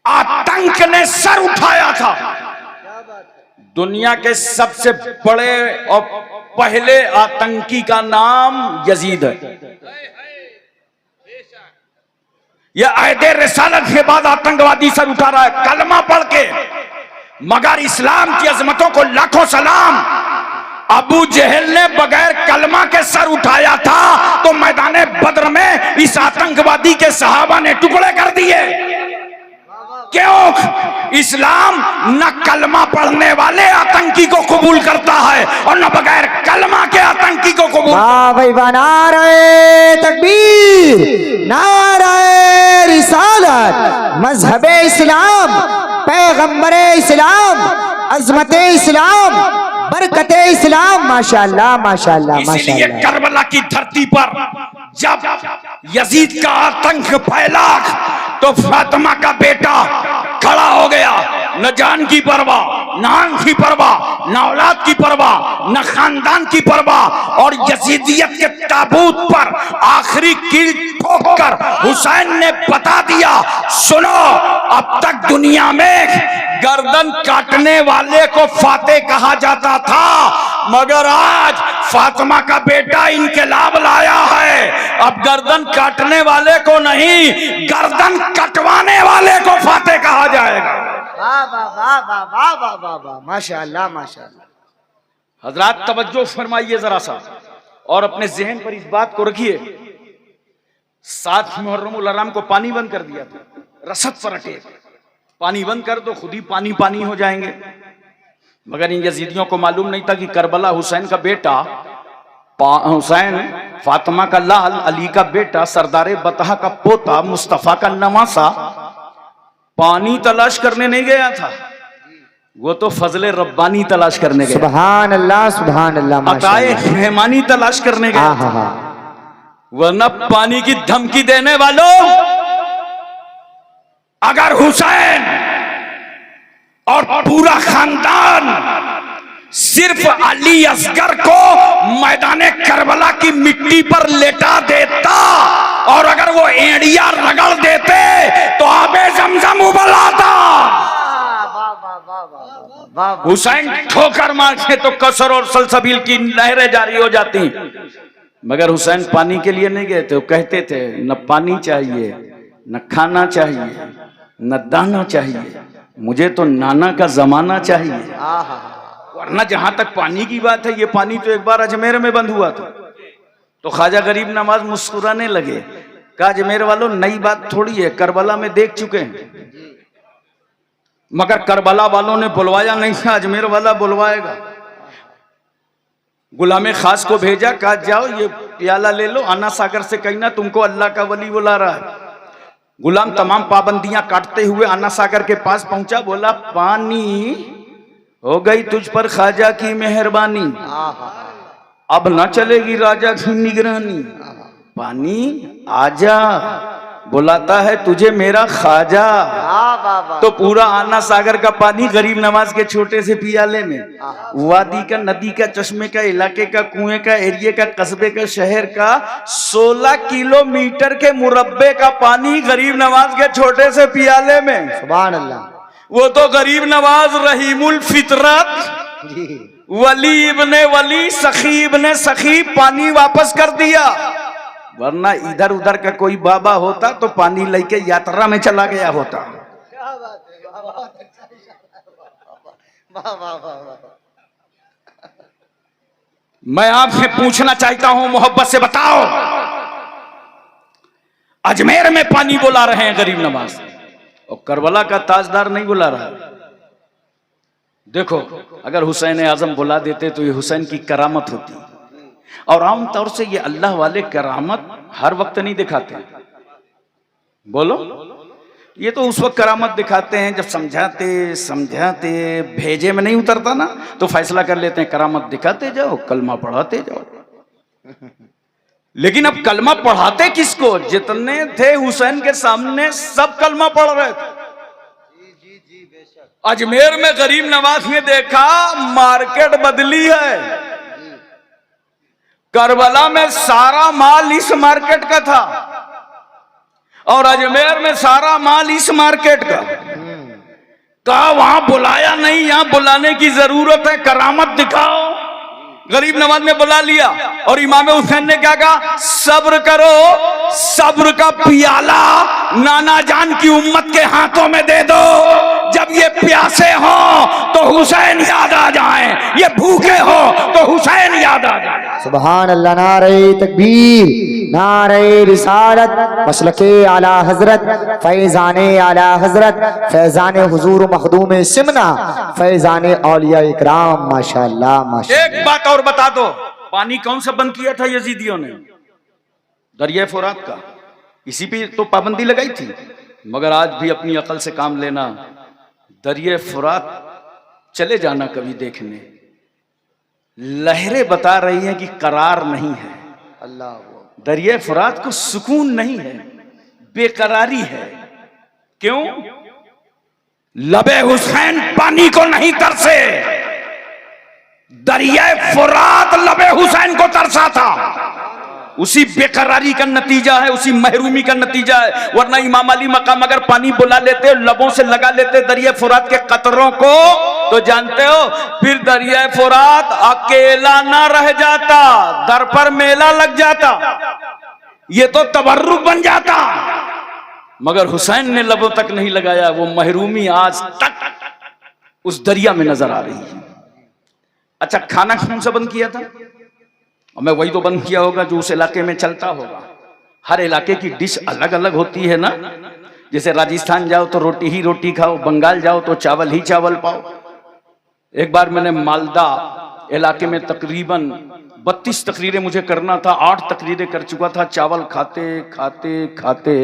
आतंक ने सर उठाया था, दुनिया के सबसे बड़े और पहले आतंकी का नाम यजीद है। यह अहदे रिसालत के बाद आतंकवादी सर उठा रहा है, कलमा पढ़ के। मगर इस्लाम की अजमतों को लाखों सलाम, अबू जहल ने बगैर कलमा के सर उठाया था तो मैदाने बद्र में इस आतंकवादी के सहाबा ने टुकड़े कर दिए। क्यों? इस्लाम न कलमा पढ़ने वाले आतंकी को कबूल करता है और न बगैर कलमा के आतंकी को कबूल। वाह भाई वाह, नारे तकबीर, नारे रिसालत, मजहबे इस्लाम, पैगंबरे इस्लाम, अजमते इस्लाम, बरकते इस्लाम। माशाअल्लाह माशाअल्लाह इसलिए माशाअल्लाह। करबला की धरती पर जब यजीद का आतंक फैला तो फातिमा का बेटा खड़ा हो गया। न जान की परवाह, न आन की परवाह, न औलाद की परवाह, न खानदान की परवाह, और यजीदियत के ताबूत पर आखिरी कील ठोककर हुसैन ने बता दिया, सुनो, अब तक दुनिया में गर्दन काटने वाले को फातेह कहा जाता था, मगर आज फातिमा का बेटा इनकलाब लाया है। अब गर्दन काटने वाले को नहीं, गर्दन कटवाने वाले को फातेह कहा जाएगा। वाह वाह वाह वाह वाह वाह वाह वाह, माशाअल्लाह माशाअल्लाह। हजरात तवज्जो फरमाइए जरा सा और अपने जहन पर इस बात को रखिए। 7 मुहर्रमुल हराम को पानी बंद कर दिया था, रसद पर अटे, पानी बंद कर दो खुद ही पानी पानी हो जाएंगे। मगर इन यजीदियों को मालूम नहीं था कि करबला हुसैन का बेटा, हुसैन फातिमा का लाल, अली का बेटा, सरदार बतहा का पोता, मुस्तफा का नवासा पानी तलाश करने नहीं गया था। वो तो फजले रब्बानी तलाश करने गए, सुभान अल्लाह सुभान अल्लाह, अताए माशाअल्लाह। रहमानी तलाश करने हाँ गए। हाँ हाँ, वरना पानी की धमकी देने वालों, अगर हुसैन और पूरा खानदान सिर्फ अली असगर को मैदान करबला की मिट्टी पर लेटा देता और अगर वो एड़िया रगड़ देते तो आबे जमजम उबल आता। हुसैन ठोकर मारते तो कसर और सलसबील की नहरें जारी हो जाती। मगर हुसैन पानी के लिए नहीं गए थे, वो कहते थे न पानी चाहिए, न खाना चाहिए, न दाना चाहिए, मुझे तो नाना का जमाना चाहिए। वरना जहां तक पानी की बात है, ये पानी तो एक बार अजमेर में बंद हुआ था तो ख्वाजा गरीब नवाज मुस्कुराने लगे, कहा अजमेर वालों नई बात थोड़ी है, करबला में देख चुके हैं। मगर करबला वालों ने बुलवाया नहीं था, अजमेर वाला बुलवाएगा। गुलामे खास को भेजा, कहा जाओ ये प्याला ले लो, अन्ना सागर से कहना तुमको अल्लाह का वली बुला रहा है। गुलाम तमाम पाबंदियां काटते हुए अन्ना सागर के पास पहुंचा, बोला पानी हो गई तुझ पर ख्वाजा की मेहरबानी, अब न चलेगी राजा की निगरानी। पानी आजा, बुलाता है तुझे मेरा ख्वाजा। तो पूरा अन्ना सागर का पानी गरीब नवाज के छोटे से पियाले में, वादी का, नदी का, चश्मे का, इलाके का, कुएं का, एरिया का, कस्बे का, शहर का 16 किलोमीटर के मुरब्बे का पानी गरीब नवाज के छोटे से पियाले में। सुभान अल्लाह। वो तो गरीब नवाज रहीमुल फितरत, वली इब्ने वली, सखी इब्ने सखी, पानी वापस कर दिया। वरना इधर उधर का कोई बाबा होता तो पानी लेके यात्रा में चला गया होता। मैं आपसे पूछना चाहता हूं, मोहब्बत से बताओ, अजमेर में पानी बुला रहे हैं गरीब नवाज और करबला का ताजदार नहीं बुला रहा। देखो, अगर हुसैन आजम बुला देते तो ये हुसैन की करामत होती। और आमतौर से ये अल्लाह वाले करामत हर वक्त नहीं दिखाते। बोलो, ये तो उस वक्त करामत दिखाते हैं जब समझाते भेजे में नहीं उतरता ना, तो फैसला कर लेते हैं करामत दिखाते जाओ, कलमा पढ़ाते जाओ। लेकिन अब कलमा पढ़ाते किसको? जितने थे हुसैन के सामने सब कलमा पढ़ रहे थे। अजमेर में गरीब नवाज ने देखा मार्केट बदली है। करबला में सारा माल इस मार्केट का था और अजमेर में सारा माल इस मार्केट का। कहा वहां बुलाया नहीं, यहां बुलाने की जरूरत है, करामत दिखाओ। गरीब नवाज ने बुला लिया और इमाम हुसैन ने क्या कहा? सब्र करो, सब्र का पियाला नाना जान की उम्मत के हाथों में दे दो। जब ये प्यासे हो तो हुसैन याद आ जाए, ये भूखे हो तो हुसैन याद आ जाए। सुभान अल्लाह। नारे तकबीर, नारे रिसालत, मसलके आला हजरत, फैजाने आला हजरत, फैजाने हुजूर मखदूम सिमना, फैजाने औलिया इकराम। माशाअल्लाह माशाअल्लाह। एक बात और बता दो, पानी कौन सा बंद किया था यजीदियों ने? दरिया फुरात का। इसी पे तो पाबंदी लगाई थी। मगर आज भी अपनी अकल से काम लेना, दरिया फुरात चले जाना कभी देखने, लहरें बता रही हैं कि करार नहीं है। अल्लाह। दरिया फुरात को सुकून नहीं है, बेकरारी है। क्यों? लबे हुसैन पानी को नहीं तरसे, दरिया फुरात लबे हुसैन को तरसा था। उसी बेकरारी का नतीजा है, उसी महरूमी का नतीजा है। वरना इमाम अली मकाम अगर पानी बुला लेते, लबों से लगा लेते दरिया फुरात के कतरों को, तो जानते हो फिर दरिया फुरात अकेला ना रह जाता, दर पर मेला लग जाता, ये तो तबर्रुक बन जाता। मगर हुसैन ने लबों तक नहीं लगाया। वो महरूमी आज तक उस दरिया में नजर आ रही है। अच्छा, खाना कौन सा बंद किया था? मैं वही तो बंद किया होगा जो उस इलाके में चलता होगा। हर इलाके की डिश अलग अलग होती है ना। जैसे राजस्थान जाओ तो रोटी ही रोटी खाओ, बंगाल जाओ तो चावल ही चावल पाओ। एक बार मैंने मालदा इलाके में तकरीबन 32 तकरीरें मुझे करना था, 8 तकरीरें कर चुका था। चावल खाते खाते खाते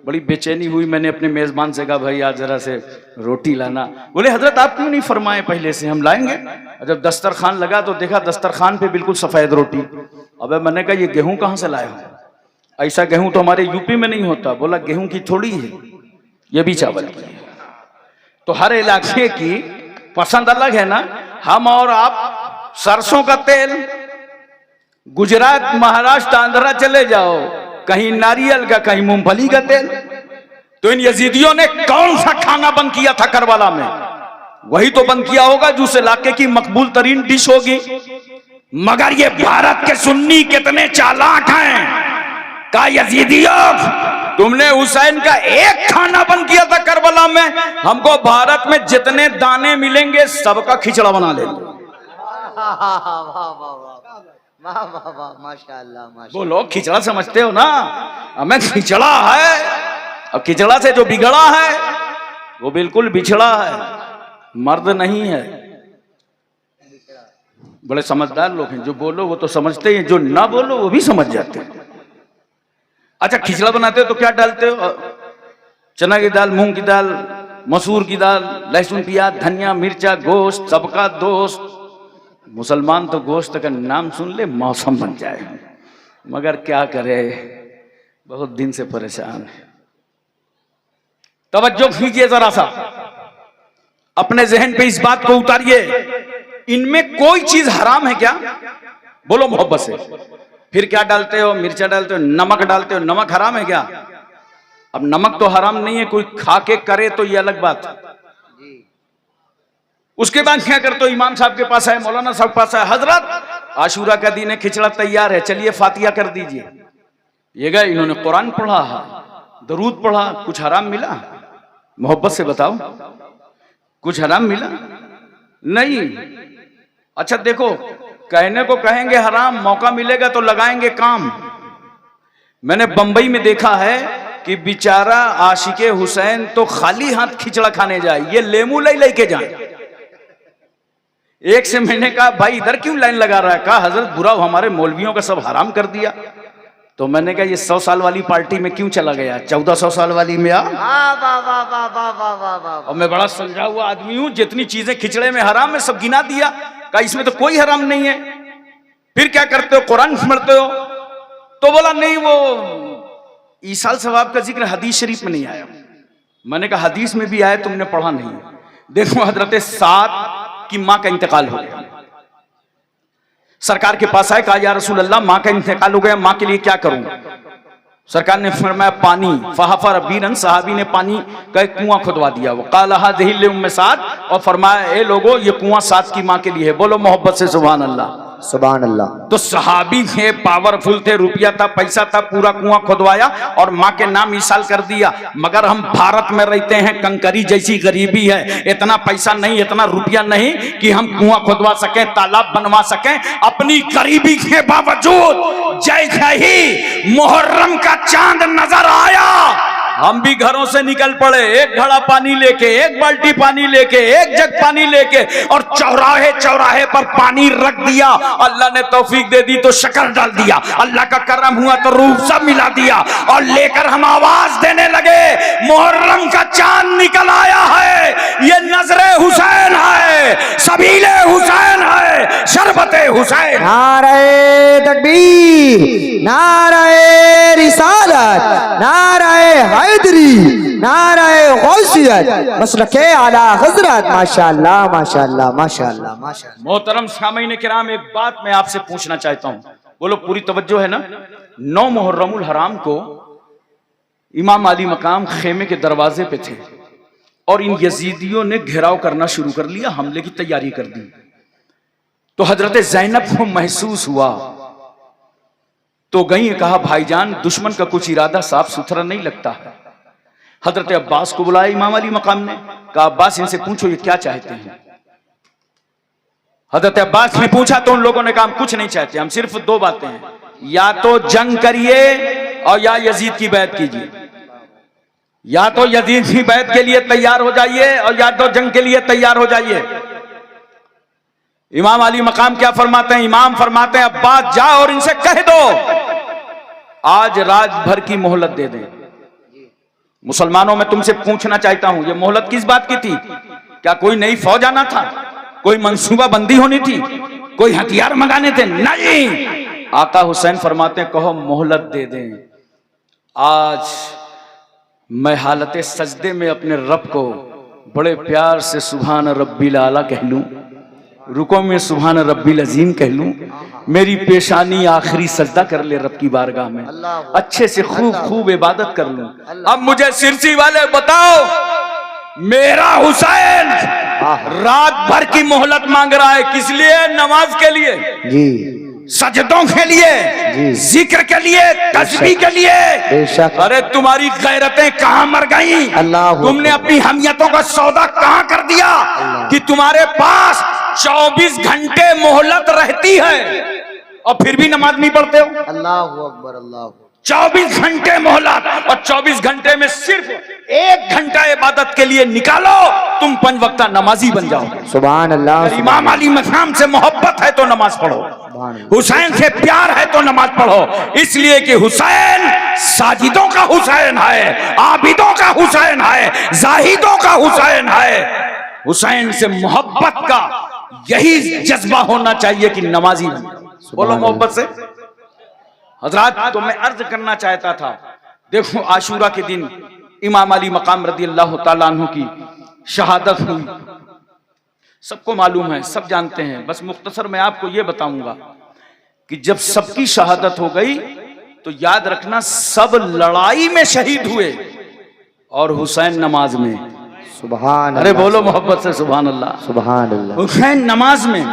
बड़ी बेचैनी हुई, मैंने अपने मेज़बान से कहा भाई आज ज़रा से रोटी लाना। बोले हजरत आप क्यों नहीं फरमाए पहले से, हम लाएंगे। जब दस्तरखान लगा तो देखा दस्तरखान पे बिल्कुल सफ़ेद रोटी। अबे मैंने कहा ये गेहूं कहाँ से लाए हो, ऐसा गेहूं तो हमारे यूपी में नहीं होता। बोला गेहूं की थोड़ी है, ये भी चावल की है। तो हर इलाके की पसंद अलग है ना। हम और आप सरसों का तेल, गुजरात महाराष्ट्र आंध्रा चले जाओ, कहीं नारियल का कहीं मूंगफली का तेल। तो इन यजीदियों ने कौन सा खाना बंद किया था करबला में, वही तो बंद किया होगा जो उस इलाके की मकबूल तरीन डिश होगी। मगर ये भारत के सुन्नी कितने चालाक हैं। का यजीदियों तुमने हुसैन का एक खाना बंद किया था करबला में, हमको भारत में जितने दाने मिलेंगे सबका खिचड़ा बना लेंगे। माशाअल्लाह। बोलो खिचड़ा समझते हो ना, हमें खिचड़ा है। अब खिचड़ा से जो बिगड़ा है वो बिल्कुल बिछड़ा है, मर्द नहीं है। बड़े समझदार लोग हैं, जो बोलो वो तो समझते हैं, जो ना बोलो वो भी समझ जाते हैं। अच्छा खिचड़ा बनाते हो तो क्या डालते हो, चना की दाल, मूंग की दाल, मसूर की दाल, लहसुन प्याज धनिया मिर्चा गोश्त, सबका दोस्त। मुसलमान तो गोश्त का नाम सुन ले मौसम बन जाए, मगर क्या करे, बहुत दिन से परेशान है। तवज्जो कीजिए जरा सा, अपने जहन पे इस बात को उतारिए, इनमें कोई चीज हराम है क्या, बोलो मोहब्बत से। फिर क्या डालते हो, मिर्चा डालते हो, नमक डालते हो, नमक हराम है क्या। अब नमक तो हराम नहीं है, कोई खा के करे तो ये अलग बात। उसके बाद क्या करते हो, इमाम साहब के पास आए, मौलाना साहब के पास आए, हजरत आशूरा का दिन है, खिचड़ा तैयार है, चलिए फातिहा कर दीजिए। ये गए, इन्होंने कुरान पढ़ा, दरूद पढ़ा, कुछ हराम मिला, मोहब्बत से बताओ, कुछ हराम मिला नहीं। अच्छा देखो, कहने को कहेंगे हराम, मौका मिलेगा तो लगाएंगे काम। मैंने बंबई में देखा है कि बेचारा आशिके हुसैन तो खाली हाथ खिचड़ा खाने जाए, ये लेमू लेके जाए। एक से मैंने कहा भाई इधर क्यों लाइन लगा रहा है, कहा हजरत बुरा हमारे मौलवियों का सब हराम कर दिया। तो मैंने कहा ये 100 साल वाली पार्टी में क्यों चला गया, 1400 साल वाली में आ। और मैं बड़ा समझा हुआ आदमी हूं, जितनी चीजें खिचड़े में हराम है सब गिना दिया, कहा इसमें तो कोई हराम नहीं है। फिर क्या करते हो, कुरान पढ़ते हो, तो बोला नहीं वो ईसाल सवाब का जिक्र हदीस शरीफ में नहीं आया। मैंने कहा हदीस में भी आया, तुमने पढ़ा नहीं। देखो हजरत साद की मां का इंतकाल हो गया, सरकार के पास आए, कहा या रसूल अल्लाह मां का इंतकाल हो गया, मां के लिए क्या करूं। सरकार ने फरमाया पानी, फहफर बीरन, सहाबी ने पानी का एक कुआं खुदवा दिया, वो काला हाज़िहि उम्मे साद, और फरमाया ए लोगो ये कुआं साद की मां के लिए है, बोलो मोहब्बत से सुभान अल्लाह। सुभान अल्लाह। तो सहाबी थे, पावरफुल थे, रुपया था, पैसा था, पूरा कुआं खुदवाया और मां के नाम ईसाल कर दिया। मगर हम भारत में रहते हैं, कंकरी जैसी गरीबी है, इतना पैसा नहीं, इतना रुपया नहीं कि हम कुआं खुदवा सकें, तालाब बनवा सकें। अपनी गरीबी के बावजूद जैसे ही मुहर्रम का चांद नजर आया, हम भी घरों से निकल पड़े, एक घड़ा पानी लेके, एक बाल्टी पानी लेके, एक जग पानी लेके, और चौराहे चौराहे पर पानी रख दिया। अल्लाह ने तौफीक दे दी तो शक्कर डाल दिया, अल्लाह का करम हुआ तो रूह सब मिला दिया, और लेकर हम आवाज देने लगे मुहर्रम का चांद निकल आया है, ये नजरे हुसैन है, सबीले हुसैन है, शरबते हुसैन। नारे तकबीर, नारे रिसालत, नारे हैदरी, नारे गौसियत, मसलके आला हजरत। माशाअल्लाह माशाअल्लाह माशाअल्लाह माशाअल्लाह। मोहतरम सामीन किराम, एक बात मैं आपसे पूछना चाहता हूं, बोलो पूरी तवज्जो है ना। 9 मुहर्रमुल हराम को इमाम अली मकाम खेमे के दरवाजे पे थे और इन यजीदियों ने घेराव करना शुरू कर लिया, हमले की तैयारी कर दी। तो हजरत ज़ैनब को महसूस हुआ, तो गई, कहा भाईजान दुश्मन का कुछ इरादा साफ सुथरा नहीं लगता है। हजरत अब्बास को बुलाया इमाम अली मकाम ने, कहा अब्बास इनसे पूछो ये क्या चाहते हैं। हजरत अब्बास ने पूछा तो उन लोगों ने कहा हम कुछ नहीं चाहते, हम सिर्फ 2 बातें हैं, या तो जंग करिए और या यजीद की बैत कीजिए, या तो यजीद की बैत के लिए तैयार हो जाइए और या तो जंग के लिए तैयार हो जाइए। इमाम अली मकाम क्या फरमाते हैं, इमाम फरमाते हैं अब्बास जाओ और इनसे कह दो आज रात भर की मोहलत दे दें, मुसलमानों में तुमसे पूछना चाहता हूं, ये मोहलत किस बात की थी? क्या कोई नई फौज आना था? कोई मंसूबा बंदी होनी थी? कोई हथियार मंगाने थे? नहीं। आका हुसैन फरमाते कहो मोहलत दे दें। आज मैं हालत सजदे में अपने रब को बड़े प्यार से सुभान रब्बिल आला कह लूं, रुको में सुभान रब्बिल अजीम कह लूं, मेरी पेशानी आखिरी सजदा कर ले रब की बारगाह में, अच्छे से खूब खूब इबादत कर लूं। अब मुझे सिरसी वाले बताओ, मेरा हुसैन रात भर की मोहलत मांग रहा है, किस लिए? नमाज के लिए जी, सजदों के लिए, जिक्र के लिए, तस्बीह के लिए। अरे तुम्हारी गैरतें कहां मर गई? तुमने अपनी हमियतों का सौदा कहां कर दिया कि तुम्हारे पास 24 घंटे मोहलत रहती है और फिर भी नमाज नहीं पढ़ते हो? अल्लाह अकबर, अल्लाह। 24 घंटे मोहलत और 24 घंटे में सिर्फ 1 घंटा इबादत के लिए निकालो, तुम 5 वक्ता नमाजी बन जाओ। सुभान अल्लाह। इमाम अली मकाम से मोहब्बत है तो नमाज पढ़ो, हुसैन से प्यार है तो नमाज पढ़ो, इसलिए कि हुसैन साजिदों का हुसैन है, आबिदों का हुसैन है, जाहिदों का हुसैन है। हुसैन से मोहब्बत का यही जज्बा होना चाहिए कि नमाजी बने। बोलो मोहब्बत से। हजरात, तो मैं अर्ज करना चाहता था, देखो आशूरा के दिन इमाम अली मकाम रदी अल्लाह तआला अन्हु की शहादत हुई, सबको मालूम है, सब जानते हैं। बस मुख्तसर मैं आपको यह बताऊंगा कि जब सबकी शहादत हो गई तो याद रखना सब लड़ाई में शहीद हुए और हुसैन नमाज में। सुभान अरे बोलो मोहब्बत से सुभान अल्लाह। सुभान अल्लाह। हुसैन नमाज में।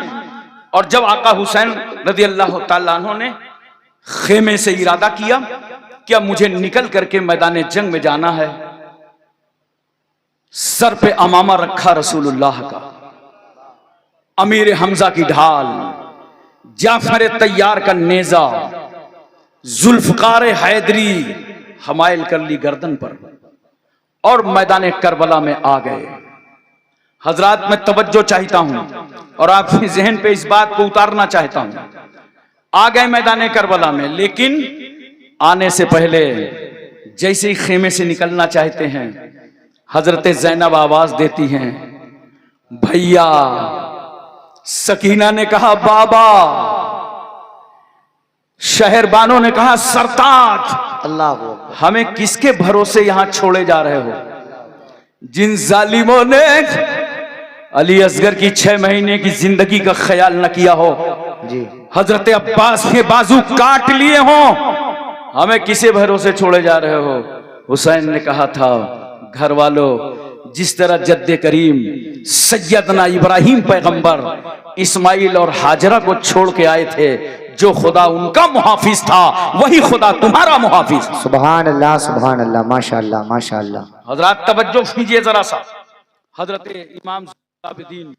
और जब आका हुसैन रदी अल्लाह तआला अन्हु ने खेमे से इरादा किया कि अब मुझे निकल करके मैदान जंग में जाना है, सर पे अमामा रखा रसूलुल्लाह का, अमीर हमजा की ढाल, जाफर तैयार का नेजा, जुल्फकार हैदरी हमायल कर ली गर्दन पर और मैदान करबला में आ गए। हजरात, मैं तवज्जो चाहता हूं और आपके जहन पे इस बात को उतारना चाहता हूं। आ गए मैदान करबला में, लेकिन आने से पहले जैसे ही खेमे से निकलना चाहते हैं, हजरत ज़ैनब आवाज देती हैं, भैया। सकीना ने कहा बाबा, शहरबानों ने कहा सरताज। अल्लाह, हमें किसके भरोसे यहां छोड़े जा रहे हो? जिन जालिमों ने अली असगर की 6 महीने की जिंदगी का ख्याल न किया हो जी, हजरत अब्बास के बाजू काट लिए हो, हमें किसे भरोसे छोड़े जा रहे हो? हुसैन ने कहा था, घर वालों, जिस तरह जद्दे करीम सैयदना इब्राहिम पैगंबर इस्माइल और हाजरा को छोड़ के आए थे, जो खुदा उनका मुहाफिज था वही खुदा तुम्हारा मुहाफिज। सुभान अल्लाह, सुभान अल्लाह, माशाअल्लाह, माशाअल्लाह। हजरत तवज्जो कीजिए जरा सा। हजरत इमाम आबिदीन,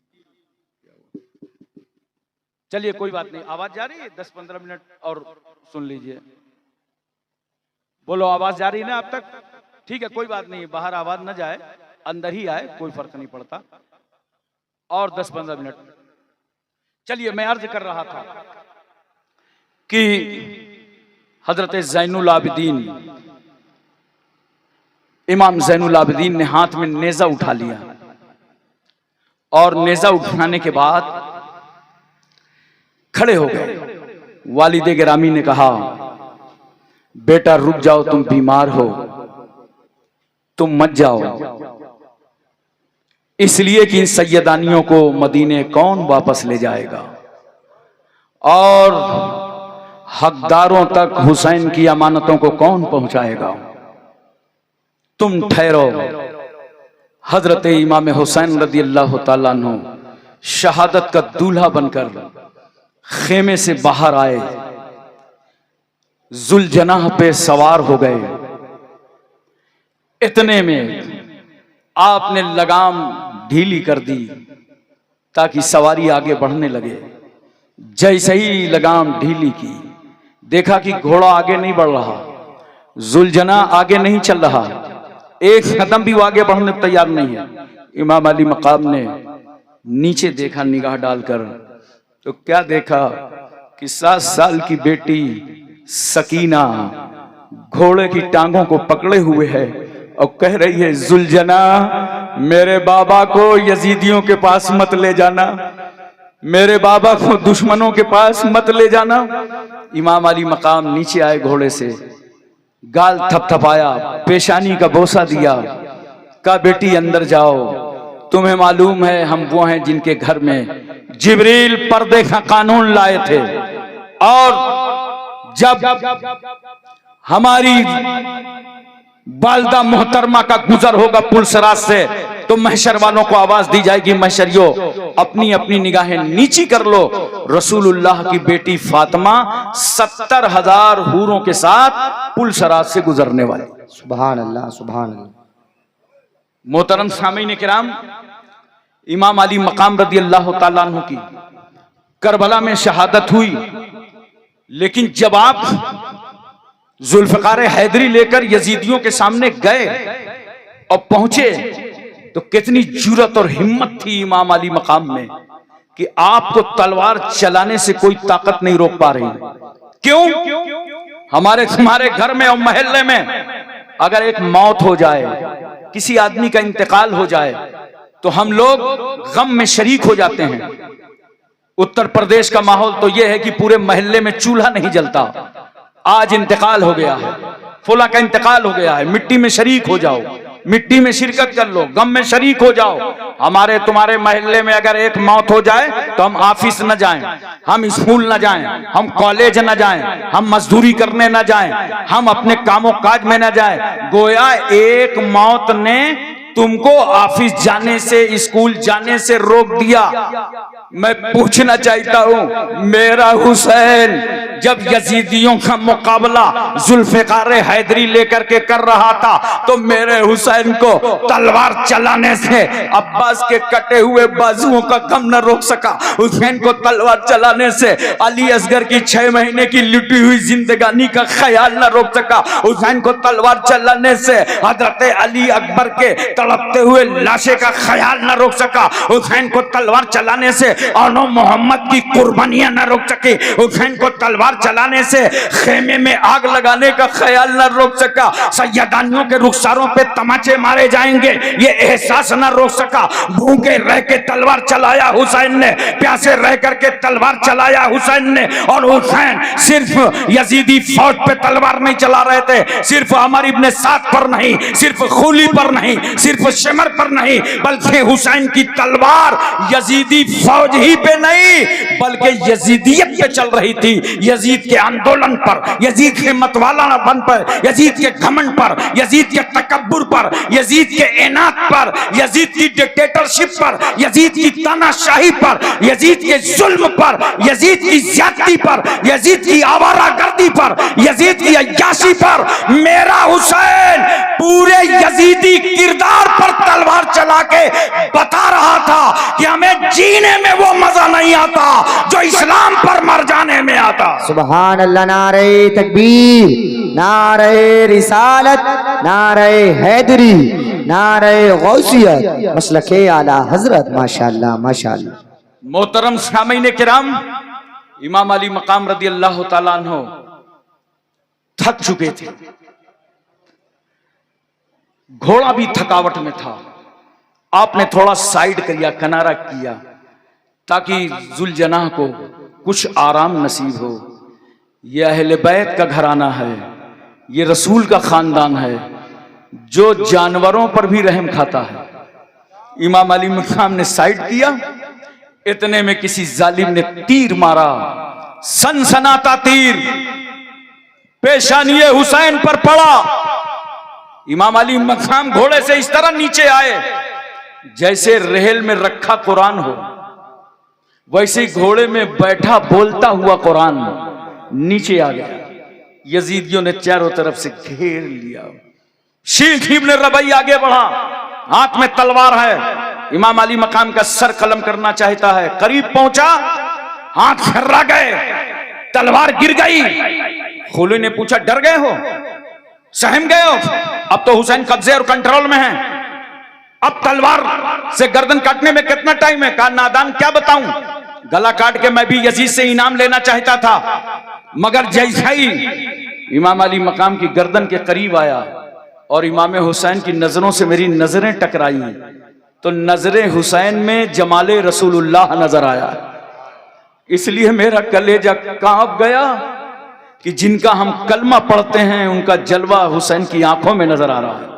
चलिए कोई बात नहीं, आवाज जा रही है? 10-15 मिनट और सुन लीजिए। बोलो, आवाज जा रही है ना अब तक? ठीक है, कोई बात नहीं, बाहर आवाज न जाए, अंदर ही आए, कोई फर्क नहीं पड़ता। और 10-15 मिनट। चलिए, मैं अर्ज कर रहा था कि हजरत ज़ैनुल आबिदीन, इमाम ज़ैनुल आबिदीन ने हाथ में नेजा उठा लिया और नेजा उठाने के बाद खड़े हो गए। वालिदे गिरामी ने कहा, बेटा रुक जाओ, तुम बीमार हो, तुम मत जाओ, इसलिए कि इन सैयदानियों को मदीने कौन वापस ले जाएगा और हकदारों तक हुसैन की अमानतों को कौन पहुंचाएगा? तुम ठहरो। हजरत इमाम हुसैन रदी अल्लाह तआला अन्हु शहादत का दूल्हा बनकर खेमे से बाहर आए, जुलजनाह पे सवार हो गए। इतने में आपने लगाम ढीली कर दी ताकि सवारी आगे बढ़ने लगे। जैसे ही लगाम ढीली की, देखा कि घोड़ा आगे नहीं बढ़ रहा, जुलजना आगे नहीं चल रहा, एक कदम भी वो आगे बढ़ने तैयार नहीं है। इमाम अली मकाम ने नीचे देखा निगाह डालकर, तो क्या देखा कि 7 साल की बेटी सकीना घोड़े की टांगों को पकड़े हुए है और कह रही है जुलजना मेरे बाबा को यजीदियों के पास मत ले जाना, मेरे बाबा को दुश्मनों के पास मत ले जाना। इमाम अली मकाम नीचे आए घोड़े से, गाल थपथपाया, पेशानी का बोसा दिया, कहा बेटी अंदर जाओ, तुम्हें मालूम है हम वो हैं जिनके घर में जिब्रील पर्दे का कानून लाए थे, और जब हमारी वालदा मोहतरमा का गुजर होगा पुलसराज से तो महशर वालों को आवाज दी जाएगी, महशरियो अपनी अपनी निगाहें नीची कर लो, रसूलुल्लाह की बेटी फातिमा 70,000 हूरों के साथ पुलसराज से गुजरने वाली। सुभान अल्लाह, सुभान अल्लाह। मोहतरम सामीन किराम, इमाम अली मकाम रदी अल्लाह तआला अन्हु की करबला में शहादत हुई, लेकिन जब आप जुल्फकार हैदरी लेकर यजीदियों के सामने गए और पहुंचे तो कितनी जुर्रत और हिम्मत थी इमाम अली मकाम में कि आपको तलवार चलाने से कोई ताकत नहीं रोक पा रही। क्यों? हमारे घर में और मोहल्ले में अगर एक मौत हो जाए, किसी आदमी का इंतकाल हो जाए, तो हम लोग गम में शरीक हो जाते हैं। उत्तर प्रदेश का माहौल तो यह है कि पूरे मोहल्ले में चूल्हा नहीं जलता। आज इंतकाल हो गया है, फुला का इंतकाल हो गया है, मिट्टी में शरीक हो जाओ, मिट्टी में शिरकत कर लो, गम में शरीक हो जाओ। हमारे तुम्हारे मोहल्ले में अगर एक मौत हो जाए तो हम ऑफिस न जाएं, हम स्कूल न जाएं, हम कॉलेज न जाएं, हम मजदूरी करने न जाएं, हम अपने कामों काज में न जाएं। गोया एक मौत ने तुमको ऑफिस जाने से, स्कूल जाने से रोक दिया। मैं पूछना चाहता हूं, मेरा हुसैन जब यजीदियों का मुकाबला जुल्फिकार हैदरी लेकर के कर रहा था तो मेरे हुसैन को तलवार चलाने से अब्बास के कटे हुए बाजुओं का गम न रोक सका। हुसैन को तलवार चलाने से अली असगर की 6 महीने की लुटी हुई जिंदगानी का ख्याल न रोक सका। हुसैन को तलवार चलाने से हजरत अली अकबर के तड़पते हुए लाशे का ख्याल न रोक सका। हुसैन को तलवार चलाने से औनो मोहम्मद की कुर्बानियां न रोक सके। हुसैन को तलवार चलाने से खेमे में आग लगाने का ख्याल न रोक सका। सैयदानियों के रुखसारों पे तमाचे मारे जाएंगे ये एहसास न रोक सका। भूखे रह के तलवार चलाया हुसैन ने, प्यासे रह करके तलवार चलाया हुसैन ने। और हुसैन सिर्फ यजीदी फौज पे तलवार नहीं चला रहे थे, सिर्फ अमर इब्ने साद पर नहीं, सिर्फ खूली पर नहीं, सिर्फ शिमर पर नहीं, बल्कि हुसैन की तलवार यजीदी फौज ही पे नहीं बल्कि यजीदियत पे चल रही थी। यजीद के आंदोलन पर, यजीद के मतवालापन पर, यजीद के घमंड पर, यजीद के तकब्बुर पर, यजीद के इनात पर, यजीद की डिक्टेटरशिप पर, यजीद की तानाशाही पर, यजीद के जुल्म पर, यजीद की ज्यादती पर, यजीद की आवारागर्दी पर, यजीद की अय्याशी पर मेरा हुसैन पूरे यजीदी किरदार पर तलवार चला के बता रहा था कि हमें जीने में वो मजा नहीं आता जो इस्लाम पर मर जाने में आता। सुभान अल्लाह। नारे तकबीर, नारे रिसालत, नारे हैदरी, नारे गौसियत, मसलके आला हजरत। माशाअल्लाह, माशाअल्लाह। मोहतरम सामीन किराम, इमाम अली मकाम रदी अल्लाह तआला अन्हु थक चुके थे, घोड़ा भी थकावट में था। आपने थोड़ा साइड किया, किनारा किया ताकि जुलजनाह को कुछ आराम नसीब हो। यह अहले बैत का घराना है, ये रसूल का खानदान है जो जानवरों पर भी रहम खाता है। इमाम अली मकाम ने साइड किया, इतने में किसी जालिम ने तीर मारा, सनसनाता तीर पेशानिये हुसैन पर पड़ा। इमाम अली मकाम घोड़े से इस तरह नीचे आए जैसे रेहल में रखा कुरान हो, वैसे घोड़े में बैठा बोलता हुआ कुरान नीचे आ गया। यजीदियों ने चारों तरफ से घेर लिया। शीख इब्ने रबई आगे बढ़ा, हाथ में तलवार है। इमाम अली मकाम का सर कलम करना चाहता है, करीब पहुंचा, हाथ खर्रा गए, तलवार गिर गई। खुली ने पूछा, डर गए हो, सहम गए हो? अब तो हुसैन कब्जे और कंट्रोल में है, अब तलवार से गर्दन काटने में कितना टाइम है? कहा, नादान क्या बताऊं, गला काट के मैं भी यजीद से इनाम लेना चाहता था, मगर जैसा ही इमाम अली मकाम की गर्दन के करीब आया, और इमाम हुसैन की नजरों से मेरी नजरें टकराई, तो नजरे हुसैन में जमाले रसूलुल्लाह नजर आया। इसलिए मेरा कलेजा कांप गया कि जिनका हम कलमा पढ़ते हैं उनका जलवा हुसैन की आंखों में नजर आ रहा है।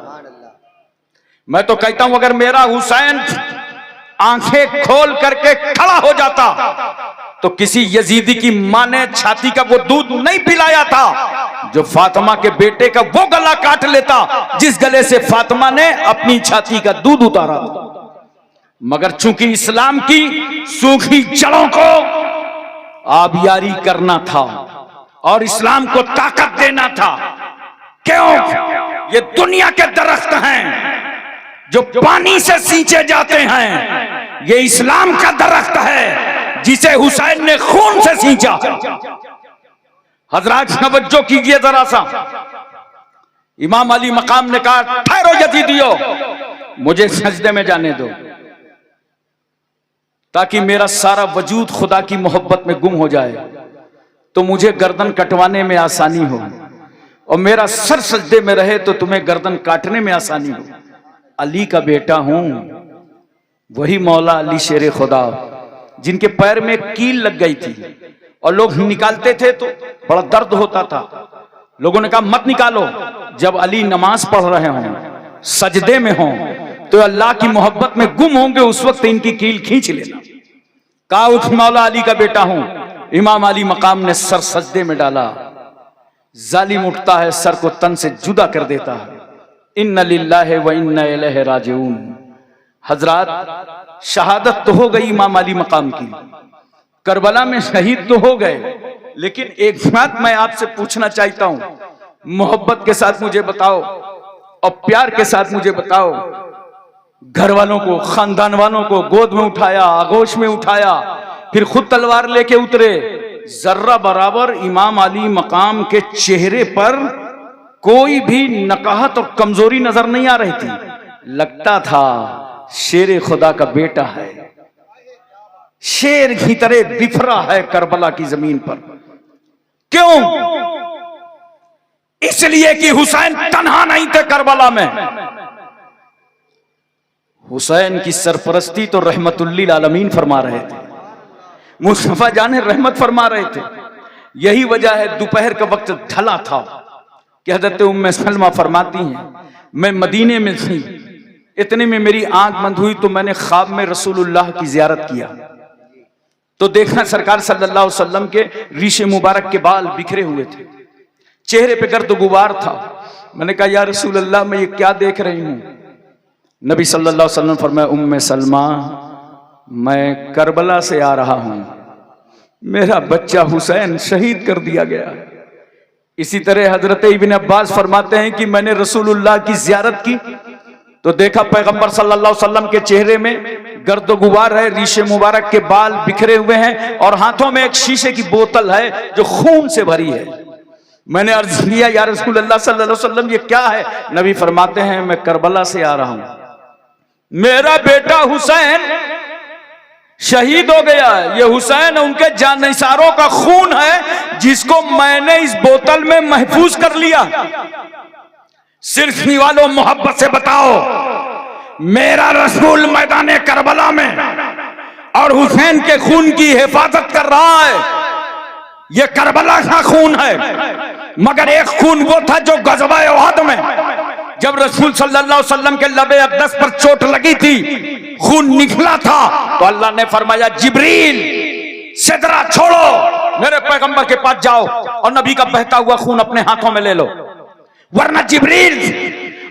मैं तो कहता हूं अगर मेरा हुसैन आंखें खोल करके खड़ा हो जाता तो किसी यजीदी की मां ने छाती का वो दूध नहीं पिलाया था जो फातिमा के बेटे का वो गला काट लेता जिस गले से फातिमा ने अपनी छाती का दूध उतारा था। मगर चूंकि इस्लाम की सूखी जड़ों को आबियारी करना था और इस्लाम को ताकत देना था। क्यों? ये दुनिया के दरख्त हैं जो पानी से सींचे जाते हैं, ये इस्लाम का दरख्त है जिसे हुसैन ने खून से सींचा। हजरात तवज्जो कीजिए जरा सा। इमाम अली मकाम ने कहा ठहरो यजीदियो, मुझे सजदे में जाने दो ताकि मेरा सारा वजूद खुदा की मोहब्बत में गुम हो जाए, तो मुझे गर्दन कटवाने में आसानी हो, और मेरा सर सजदे में रहे तो तुम्हें गर्दन काटने में आसानी हो। अली का बेटा हूं, वही मौला अली शेर खुदा जिनके पैर में कील लग गई थी और लोग निकालते थे तो बड़ा दर्द होता था। लोगों ने कहा मत निकालो, जब अली नमाज पढ़ रहे हों, सजदे में हों, तो अल्लाह की मोहब्बत में गुम होंगे, उस वक्त इनकी कील खींच लेना। कहा उठ मौला अली का बेटा हूं। इमाम अली मकाम ने सर सजदे में डाला। जालिम उठता है, सर को तन से जुदा कर देता है। इन्ना लिल्लाहि व इन्ना इलैहि राजिऊन। हजरात शहादत तो हो गई इमाम अली मकाम की, करबला में शहीद तो हो गए, लेकिन एक बात मैं आपसे पूछना चाहता हूं, मोहब्बत के साथ मुझे बताओ और प्यार के साथ मुझे बताओ, घर वालों को, खानदान वालों को गोद में उठाया, आगोश में उठाया, फिर खुद तलवार लेके उतरे, जर्रा बराबर इमाम अली मकाम के चेहरे पर कोई भी नकाहत और कमजोरी नजर नहीं आ रही थी। लगता था शेर खुदा का बेटा है, शेर की तरह बिफरा है करबला की जमीन पर। क्यों? इसलिए कि हुसैन तन्हा नहीं थे करबला में। हुसैन की सरपरस्ती तो रहमतुल्लिल आलमीन फरमा रहे थे, मुस्तफा जाने रहमत फरमा रहे थे। यही वजह है दोपहर का वक्त ढला था कि हज़रत उम्मे सलमा फरमाती हैं, मैं मदीने में थी, इतने में मेरी आंख बंद हुई तो मैंने ख्वाब में रसूलुल्लाह की जियारत किया, तो देखा सरकार सल्लल्लाहु अलैहि वसल्लम के रीशे मुबारक के बाल बिखरे हुए थे, चेहरे पे गर्द गुबार था। मैंने कहा या रसूलल्लाह मैं ये क्या देख रही हूं? नबी सल्लल्लाहु अलैहि वसल्लम फरमाया उम्मे सलमा मैं करबला से आ रहा हूं, मेरा बच्चा हुसैन शहीद कर दिया गया। इसी तरह हजरत इब्न अब्बास फरमाते हैं कि मैंने रसूलुल्लाह की जियारत की तो देखा पैगंबर सल्लल्लाहु अलैहि वसल्लम के चेहरे में गर्द गुबार है, रीशे मुबारक के बाल बिखरे हुए हैं और हाथों में एक शीशे की बोतल है जो खून से भरी है। मैंने अर्ज किया या रसूलुल्लाह सल्लल्लाहु अलैहि वसल्लम ये क्या है? नबी फरमाते हैं मैं करबला से आ रहा हूं, मेरा बेटा हुसैन शहीद हो गया है। ये हुसैन उनके जानिसारों का खून है जिसको मैंने इस बोतल में महफूज कर लिया। सिर्फ वालों मोहब्बत से बताओ, मेरा रसूल मैदान करबला में और हुसैन के खून की हिफाजत कर रहा है। ये करबला का खून है, मगर एक खून वो था जो गज़वा उहद में जब रसूल सल्लल्लाहु अलैहि वसल्लम के लबे अक़दस पर चोट लगी थी, खून निकला था, तो अल्लाह ने फरमाया जिब्रील सिदरा छोड़ो, मेरे पैगंबर के पास जाओ और नबी का बहता हुआ खून अपने हाथों में ले लो। वरना जिब्रील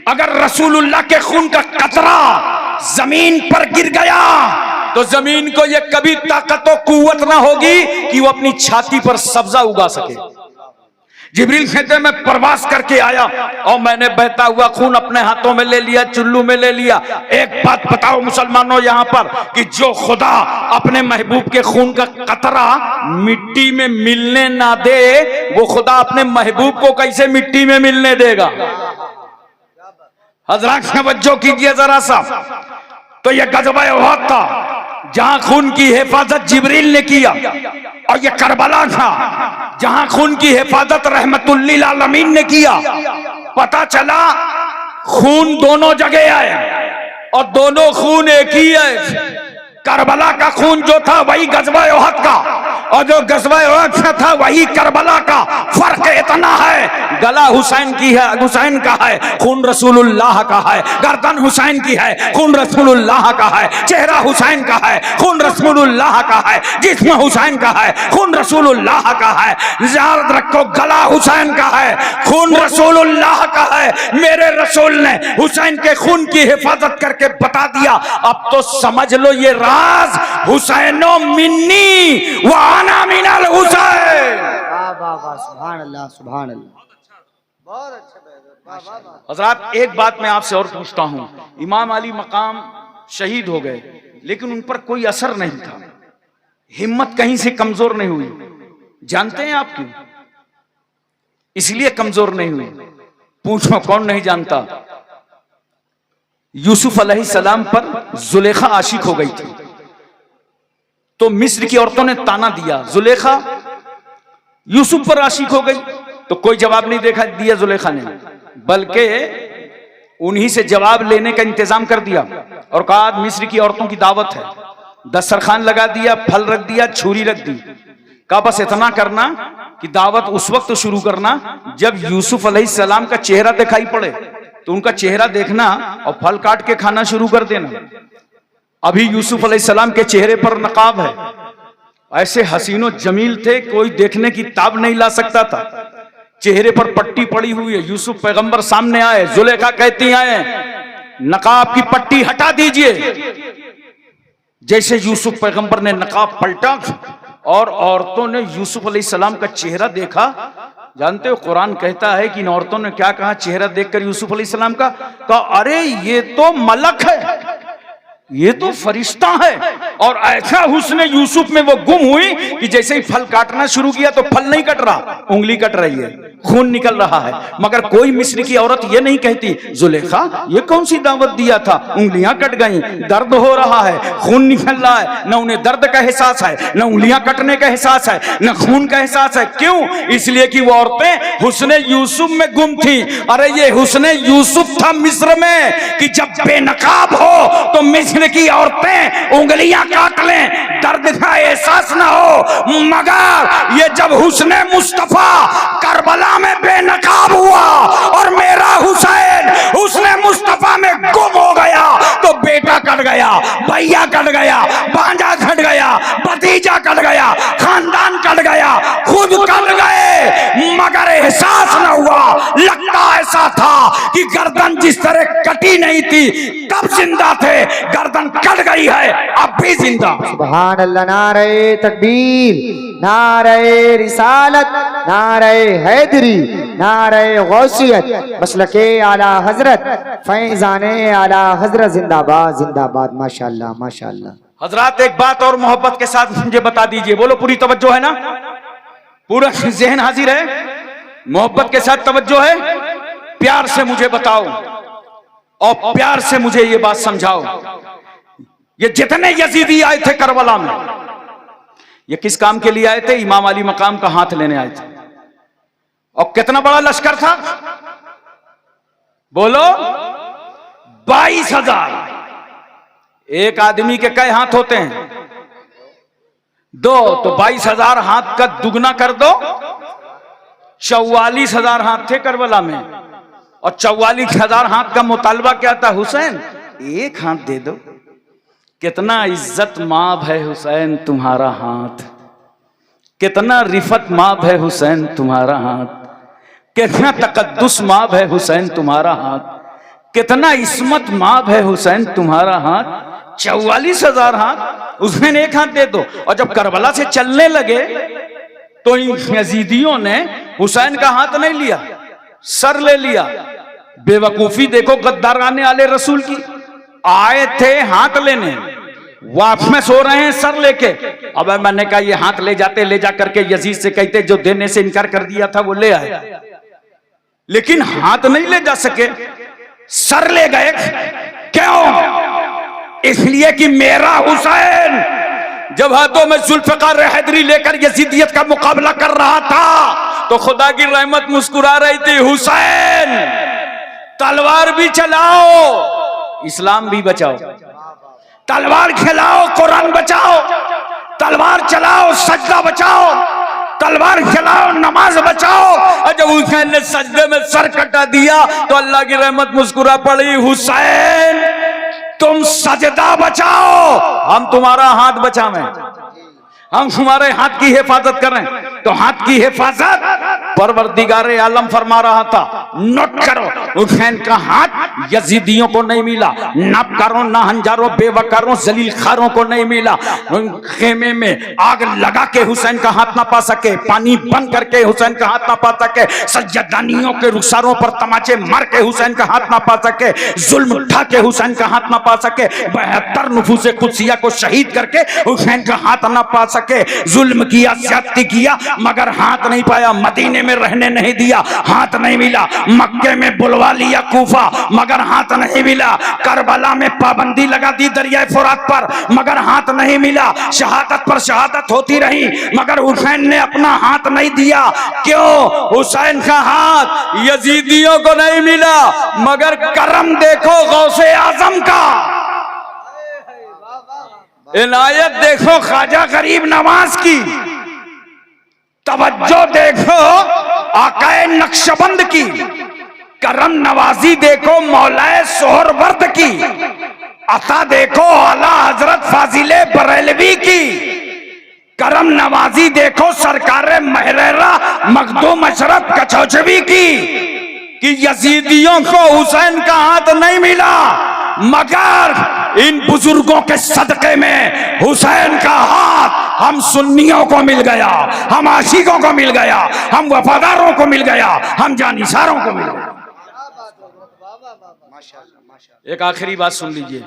अगर रसूलुल्लाह के खून का कतरा जमीन पर गिर गया तो जमीन को यह कभी ताकत और कुव्वत ना होगी कि वो अपनी छाती पर सब्जा उगा सके। जिब्रील कहते मैं प्रवास करके आया और मैंने बहता हुआ खून अपने हाथों में ले लिया, चुल्लू में ले लिया। एक बात बताओ मुसलमानों यहां पर कि जो खुदा अपने महबूब के खून का कतरा मिट्टी में मिलने ना दे, वो खुदा अपने महबूब को कैसे मिट्टी में मिलने देगा? हजरात तवज्जो कीजिए जरा सा। तो यह गज़वा उहद था जहां खून की हिफाजत जिब्रील ने किया, और यह करबला था जहां खून की हिफाजत रहमतुल्लिल आलमीन ने किया। पता चला खून दोनों जगह है और दोनों खून एक ही है। करबला का खून जो था वही गजवा उहद का, और जो गजवा उहद से था वही करबला का। फर्क इतना है, गला हुसैन की है, हुसैन का है, खून रसूलुल्लाह का है। गर्दन हुसैन की है, खून रसूलुल्लाह का है। चेहरा हुसैन का है, खून रसूलुल्लाह का है। जिस्म हुसैन का है, खून रसूलुल्लाह का है। याद रखो, गला हुसैन का है, खून रसूलुल्लाह का है। मेरे रसूल ने हुसैन के खून की हिफाजत करके बता दिया। अब तो समझ लो ये हुसैनो मिन्नी व आना मिनल हुसैन। वाह वाह वाह, सुभान अल्लाह सुभान अल्लाह। बहुत अच्छा। हजरात, एक बात मैं आपसे और पूछता हूं, इमाम अली मकाम शहीद हो गए लेकिन उन पर कोई असर नहीं था, हिम्मत कहीं से कमजोर नहीं हुई। जानते हैं आप क्यों? इसलिए कमजोर नहीं हुई, पूछो कौन नहीं जानता। यूसुफ अलैहिस्सलाम पर जुलेखा आशिक हो गई थी, तो मिस्र की औरतों ने ताना दिया, जुलेखा यूसुफ पर आशिक हो गई। तो कोई जवाब नहीं दिया जुलेखा ने, बल्कि उन्हीं से जवाब लेने का इंतजाम कर दिया और कहा मिस्र की औरतों की दावत है। दस्तरखान लगा दिया, फल रख दिया, छुरी रख दी। कहा बस इतना करना कि दावत उस वक्त शुरू करना जब यूसुफ अलैहिस्सलाम का चेहरा दिखाई पड़े, तो उनका चेहरा देखना और फल काट के खाना शुरू कर देना। अभी यूसुफ अलैहिस्सलाम के चेहरे पर नकाब है, ऐसे हसीनो जमील थे, कोई देखने की ताब नहीं ला सकता था। चेहरे पर पट्टी पड़ी हुई है। यूसुफ पैगंबर सामने आए, जुलेखा कहती आए नकाब की पट्टी हटा दीजिए। जैसे यूसुफ पैगंबर ने नकाब पलटा और औरतों ने यूसुफ अलैहिस्सलाम का चेहरा देखा। जानते हो कुरान कहता है कि इन औरतों ने क्या कहा चेहरा देखकर यूसुफ अलैहिस्सलाम का? कहा अरे ये तो मलक है, ये तो फरिश्ता है। और ऐसा हुस्न यूसुफ में वो गुम हुई कि जैसे ही फल काटना शुरू किया तो फल नहीं कट रहा, उंगली कट रही है, खून निकल रहा है। मगर कोई मिस्र की औरत ये नहीं कहती जुलेखा ये कौन सी दावत दिया था, उंगलियां कट गई, दर्द हो रहा है, खून निकल रहा है। न उन्हें दर्द का एहसास है, न उंगलियां कटने का एहसास है, न खून का एहसास है। क्यों? इसलिए कि वो औरतें हुस्न यूसुफ में गुम थी। अरे ये हुस्न यूसुफ था मिस्र में कि जब बेनकाब हो तो मिस्र की औरतें उंगलियां काट लें, दर्द का एहसास ना हो। मगर ये जब हुस्न मुस्तफा करबला में बेनकाब हुआ और मेरा हुसैन हुस्न मुस्तफा में गुम हो गया, तो बेटा कट गया, भैया कट गया, भांजा कट गया, भतीजा कट गया, खानदान कट गया, खुद कट गए, मगर एहसास न हुआ। लगता ऐसा था कि गर्दन जिस तरह कटी नहीं थी तब जिंदा थे, गर्दन कट गई है अब भी जिंदा। सुभान अल्लाह। नारे तकबीर, नारे रिसालत, नारे हैदरी, नारे गौसियत, मसलके आला हजरत, फैजाने आला हजरत, जिंदाबाद जिंदाबाद। माशाअल्लाह माशाअल्लाह। हजरात एक बात और मोहब्बत के साथ मुझे बता दीजिए, बोलो पूरी तवज्जो है ना, पूरा जहन हाजिर है, मोहब्बत के साथ तवज्जो है, प्यार से मुझे बताओ और प्यार से मुझे ये बात समझाओ। ये जितने यजीदी आए थे करबला में, ये किस काम के लिए आए थे? इमाम अली मकाम का हाथ लेने आए थे। और कितना बड़ा लश्कर था, बोलो 22,000। एक आदमी के कई हाथ होते हैं? 2, तो 22,000 हाथ का दुगना कर दो, 44,000 हाथ थे करबला में। और 44,000 हाथ का मुतालबा क्या था? हुसैन एक हाथ दे दो। कितना इज्जत माब है हुसैन तुम्हारा हाथ, कितना रिफत माब है हुसैन तुम्हारा हाथ, कितना तकद्दुस माब है हुसैन तुम्हारा हाथ, कितना इस्मत माब है हुसैन तुम्हारा हाथ। 44,000 हाथ, हुसैन एक हाथ दे दो। और जब करबला से चलने लगे तो इन यजीदियों ने हुसैन का हाथ नहीं लिया, सर ले लिया। बेवकूफी देखो गद्दाराने वाले रसूल की। आए थे हाथ लेने, वापस में सो रहे हैं सर लेके। अब मैंने कहा ये हाथ ले जाते, ले जा करके यजीद से कहते जो देने से इनकार कर दिया था वो ले आए, लेकिन हाथ नहीं ले जा सके, सर ले गए। क्यों? इसलिए कि मेरा हुसैन जब हाथों में जुल्फ़िकार हैदरी लेकर यजीदियत का मुकाबला कर रहा था तो खुदा की रहमत मुस्कुरा रही थी। हुसैन तलवार भी चलाओ, इस्लाम भी बचाओ। तलवार खिलाओ, कुरान बचाओ। तलवार चलाओ, सजदा बचाओ। तलवार चलाओ, नमाज बचाओ। और जब हुसैन ने सजदे में सर कटा दिया तो अल्लाह की रहमत मुस्कुरा पड़ी, हुसैन तुम सजदा बचाओ, हम तुम्हारा हाथ बचावें, हम तुम्हारे हाथ की हिफाजत करें। तो हाथ की हिफाजत परवरदिगारे आलम फरमा रहा था। नोट करो, हुसैन का हाथ यजीदियों को नहीं मिला, नापकारों, नाहंजारों, बेवकारों, जलील खारों को नहीं मिला। खेमे में आग लगा के हुसैन का हाथ ना पा सके, पानी बंद करके हुसैन का हाथ ना पा सके, सज्जदानियों के रुखसारों पर तमाचे मार के हुसैन का हाथ ना पा सके, जुल्म उठा के हुसैन का हाथ ना पा सके, 72 नफूसे कुदसिया को शहीद करके हुसैन का हाथ ना पा सके, जुल्म किया, ज्यादती किया, मगर हाथ नहीं पाया। मदीने में रहने नहीं दिया, हाथ नहीं मिला। मक्के में बुलवा लिया कूफा, मगर हाथ नहीं मिला। करबला में पाबंदी लगा दी दरिया फुरात पर, मगर हाथ नहीं मिला। शहादत पर शहादत होती रही, मगर हुसैन ने अपना हाथ नहीं दिया। क्यों? हुसैन का हाथ यजीदियों को नहीं मिला, मगर करम देखो गौसे आजम का, इनायत देखो ख्वाजा गरीब नवाज की, तवज्जो देखो आकाए नक्शबंद की, करम नवाजी देखो मौलाए सोहरवर्द की, अता देखो आला हजरत फाजिले बरेलवी की, करम नवाजी देखो सरकारे महरेरा मखदूम अशरफ कचौचवी की, कि यजीदियों को हुसैन का हाथ नहीं मिला, मगर इन बुजुर्गों के सदके में हुसैन का हाथ हम सुन्नियों को मिल गया, हम आशिकों को मिल गया, हम वफादारों को मिल गया, हम जानिसारों को मिल गया। एक आखिरी बात सुन लीजिए,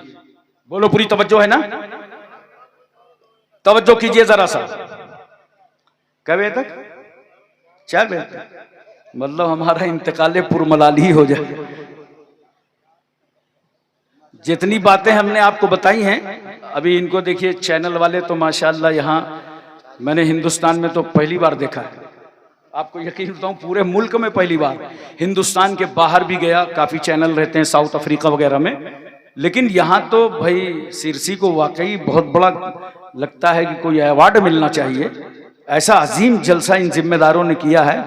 बोलो पूरी तवज्जो है ना? तवज्जो कीजिए जरा सा। कब बजे तक? 4 बजे तक। मतलब हमारा इंतकाले पुरमलाली हो जाए। जितनी बातें हमने आपको बताई हैं, अभी इनको देखिए, चैनल वाले तो माशाल्लाह यहाँ मैंने हिंदुस्तान में तो पहली बार देखा है। आपको यकीन बताऊं, पूरे मुल्क में पहली बार। हिंदुस्तान के बाहर भी गया, काफ़ी चैनल रहते हैं साउथ अफ्रीका वगैरह में, लेकिन यहाँ तो भाई सिरसी को वाकई बहुत बड़ा लगता है कि कोई अवार्ड मिलना चाहिए। ऐसा अजीम जलसा इन जिम्मेदारों ने किया है।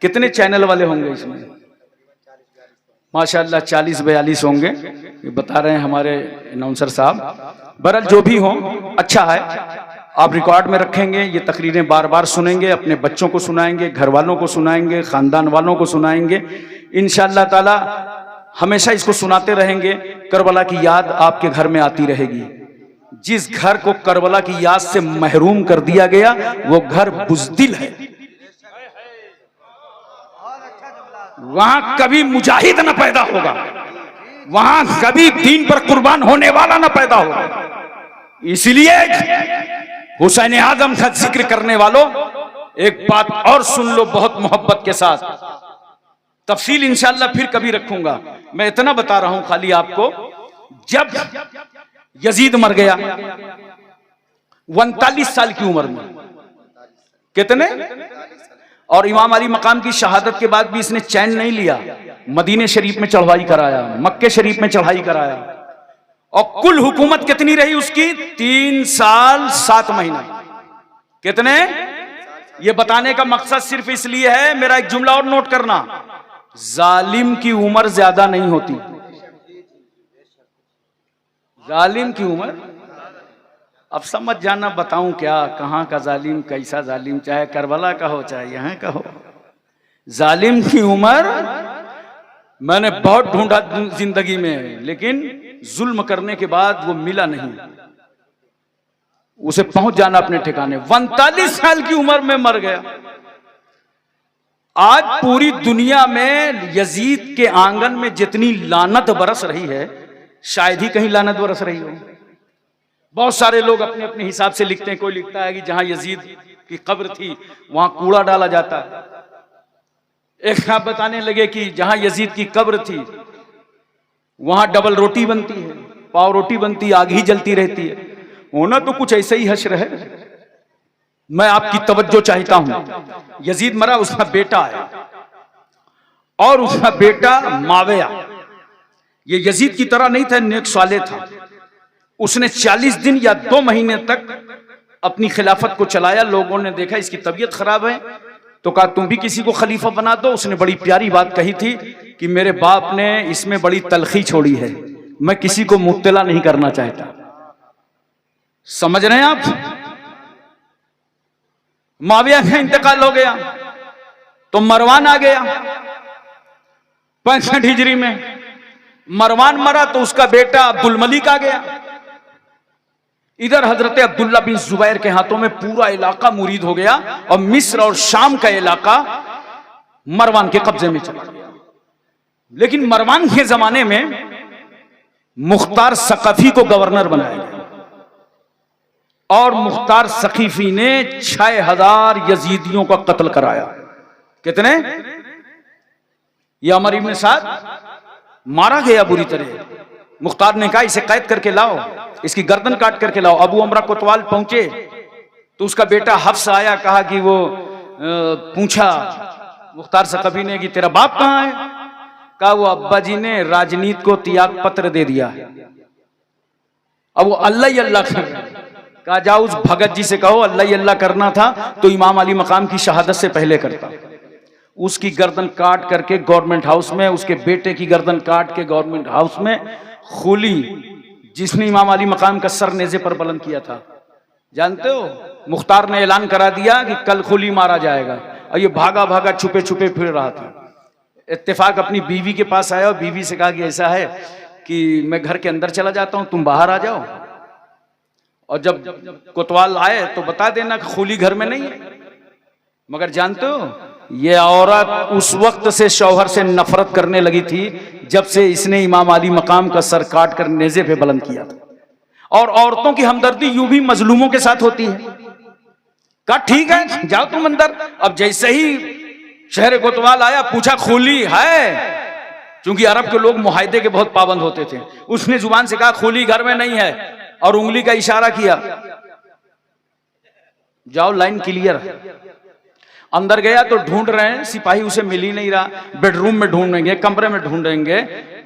कितने चैनल वाले होंगे इसमें? माशाल्लाह 40-42 होंगे, ये बता रहे हैं हमारे अनाउंसर साहब। बहरहाल जो भी हो, अच्छा है। आप रिकॉर्ड में रखेंगे, ये तकरीरें बार बार सुनेंगे, अपने बच्चों को सुनाएंगे, घर वालों को सुनाएंगे, खानदान वालों को सुनाएंगे। इंशाअल्लाह ताला हमेशा इसको सुनाते रहेंगे। करबला की याद आपके घर में आती रहेगी। जिस घर को करबला की याद से महरूम कर दिया गया, वो घर बुज़दिल है। वहां कभी मुजाहिद न पैदा होगा, वहां कभी दीन पर कुर्बान होने वाला न पैदा होगा। इसलिए हुसैन आजम का जिक्र करने वालों, एक बात और सुन लो बहुत मोहब्बत के साथ। तफसील इंशाअल्लाह फिर कभी रखूंगा। मैं इतना बता रहा हूं खाली आपको, जब यजीद मर गया 39 साल की उम्र में, कितने? और इमाम अली मकाम की शहादत के बाद भी इसने चैन नहीं लिया। मदीने शरीफ में चढ़ाई कराया, मक्के शरीफ में चढ़ाई कराया, और कुल हुकूमत कितनी रही उसकी? 3 साल 7 महीना। कितने? ये बताने का मकसद सिर्फ इसलिए है, मेरा एक जुमला और नोट करना, जालिम की उम्र ज्यादा नहीं होती। जालिम की उम्र, अब समझ जाना बताऊं क्या, कहां का जालिम, कैसा जालिम, चाहे करबला का हो चाहे यहां का हो। जालिम की उम्र मैंने बहुत ढूंढा जिंदगी में, लेकिन जुल्म करने के बाद वो मिला नहीं। उसे पहुंच जाना अपने ठिकाने। 39 साल की उम्र में मर गया। आज पूरी दुनिया में यजीद के आंगन में जितनी लानत बरस रही है, शायद ही कहीं लानत बरस रही हो। बहुत सारे लोग अपने अपने हिसाब से लिखते हैं। कोई लिखता है कि जहां यजीद की कब्र थी वहां कूड़ा डाला जाता है। एक आप बताने लगे कि जहां यजीद की कब्र थी वहां डबल रोटी बनती है, पाव रोटी बनती है, आग ही जलती रहती है। होना तो कुछ ऐसे ही हश्र है। मैं आपकी तवज्जो चाहता हूं। यजीद मरा, उसका बेटा आया, और उसका बेटा माविया ये यजीद की तरह नहीं था, नेक साले था। उसने 40 दिन या 2 महीने तक अपनी खिलाफत को चलाया। लोगों ने देखा इसकी तबीयत खराब है तो कहा तुम भी किसी को खलीफा बना दो। उसने बड़ी प्यारी बात कही थी कि मेरे बाप ने इसमें बड़ी तलखी छोड़ी है, मैं किसी को मुब्तला नहीं करना चाहता। समझ रहे हैं आप? मुआविया का इंतकाल हो गया तो मरवान आ गया 65 हिजरी में। मरवान मरा तो उसका बेटा अब्दुल मलिक आ गया। इधर हजरत अब्दुल्ला बिन जुबैर के हाथों में पूरा इलाका मुरीद हो गया और मिस्र और शाम का इलाका मरवान के कब्जे में चला गया। लेकिन मरवान के जमाने में मुख्तार सक़फ़ी को गवर्नर बनाया गया और मुख्तार सक़फ़ी ने 6000 यजीदियों का कत्ल कराया। कितने? ये अमर इब्न साद मारा गया बुरी तरह। मुख्तार ने कहा इसे कैद करके लाओ, इसकी गर्दन काट करके लाओ। अबू अमरा कोतवाल पहुंचे तो उसका बेटा हफ्स आया, कहा कि वो पूछा मुख्तार सक़फ़ी ने कि तेरा बाप कहां है? कहा वो अब्बा जी ने राजनीति को त्याग पत्र दे दिया है। अब वो अल्लाह ही अल्लाह कर, कहा जाओ उस भगत जी से कहो अल्लाह ही अल्लाह करना था तो इमाम अली मकाम की शहादत से पहले करता। उसकी गर्दन काट करके गवर्नमेंट हाउस में, उसके बेटे की गर्दन काट के गवर्नमेंट हाउस में खूली, जिसने इमाम अली मकाम का सर नेज़े पर बुलंद किया था, जानते हो? मुख्तार ने ऐलान करा दिया कि कल खूली मारा जाएगा और ये भागा भागा छुपे छुपे फिर रहा था। इत्तेफाक अपनी बीवी के पास आया और बीवी से कहा कि ऐसा है कि मैं घर के अंदर चला जाता हूं, तुम बाहर आ जाओ और जब कोतवाल आए तो बता देना कि खूली घर में नहीं है। मगर जानते हो ये औरत उस वक्त से शौहर से नफरत करने लगी थी जब से इसने इमाम अली मकाम का सर काट कर नेज़े पे बुलंद किया था। और औरतों की हमदर्दी यूं भी मजलूमों के साथ होती है। कहा ठीक है जाओ तुम अंदर। अब जैसे ही शहर कोतवाल आया पूछा खूली है, क्योंकि अरब के लोग मुआहदे के बहुत पाबंद होते थे। उसने जुबान से कहा खूली घर में नहीं है और उंगली का इशारा किया, जाओ लाइन क्लियर। अंदर गया तो ढूंढ रहे हैं, सिपाही उसे मिल ही नहीं रहा। बेडरूम में ढूंढेंगे, कमरे में ढूंढेंगे।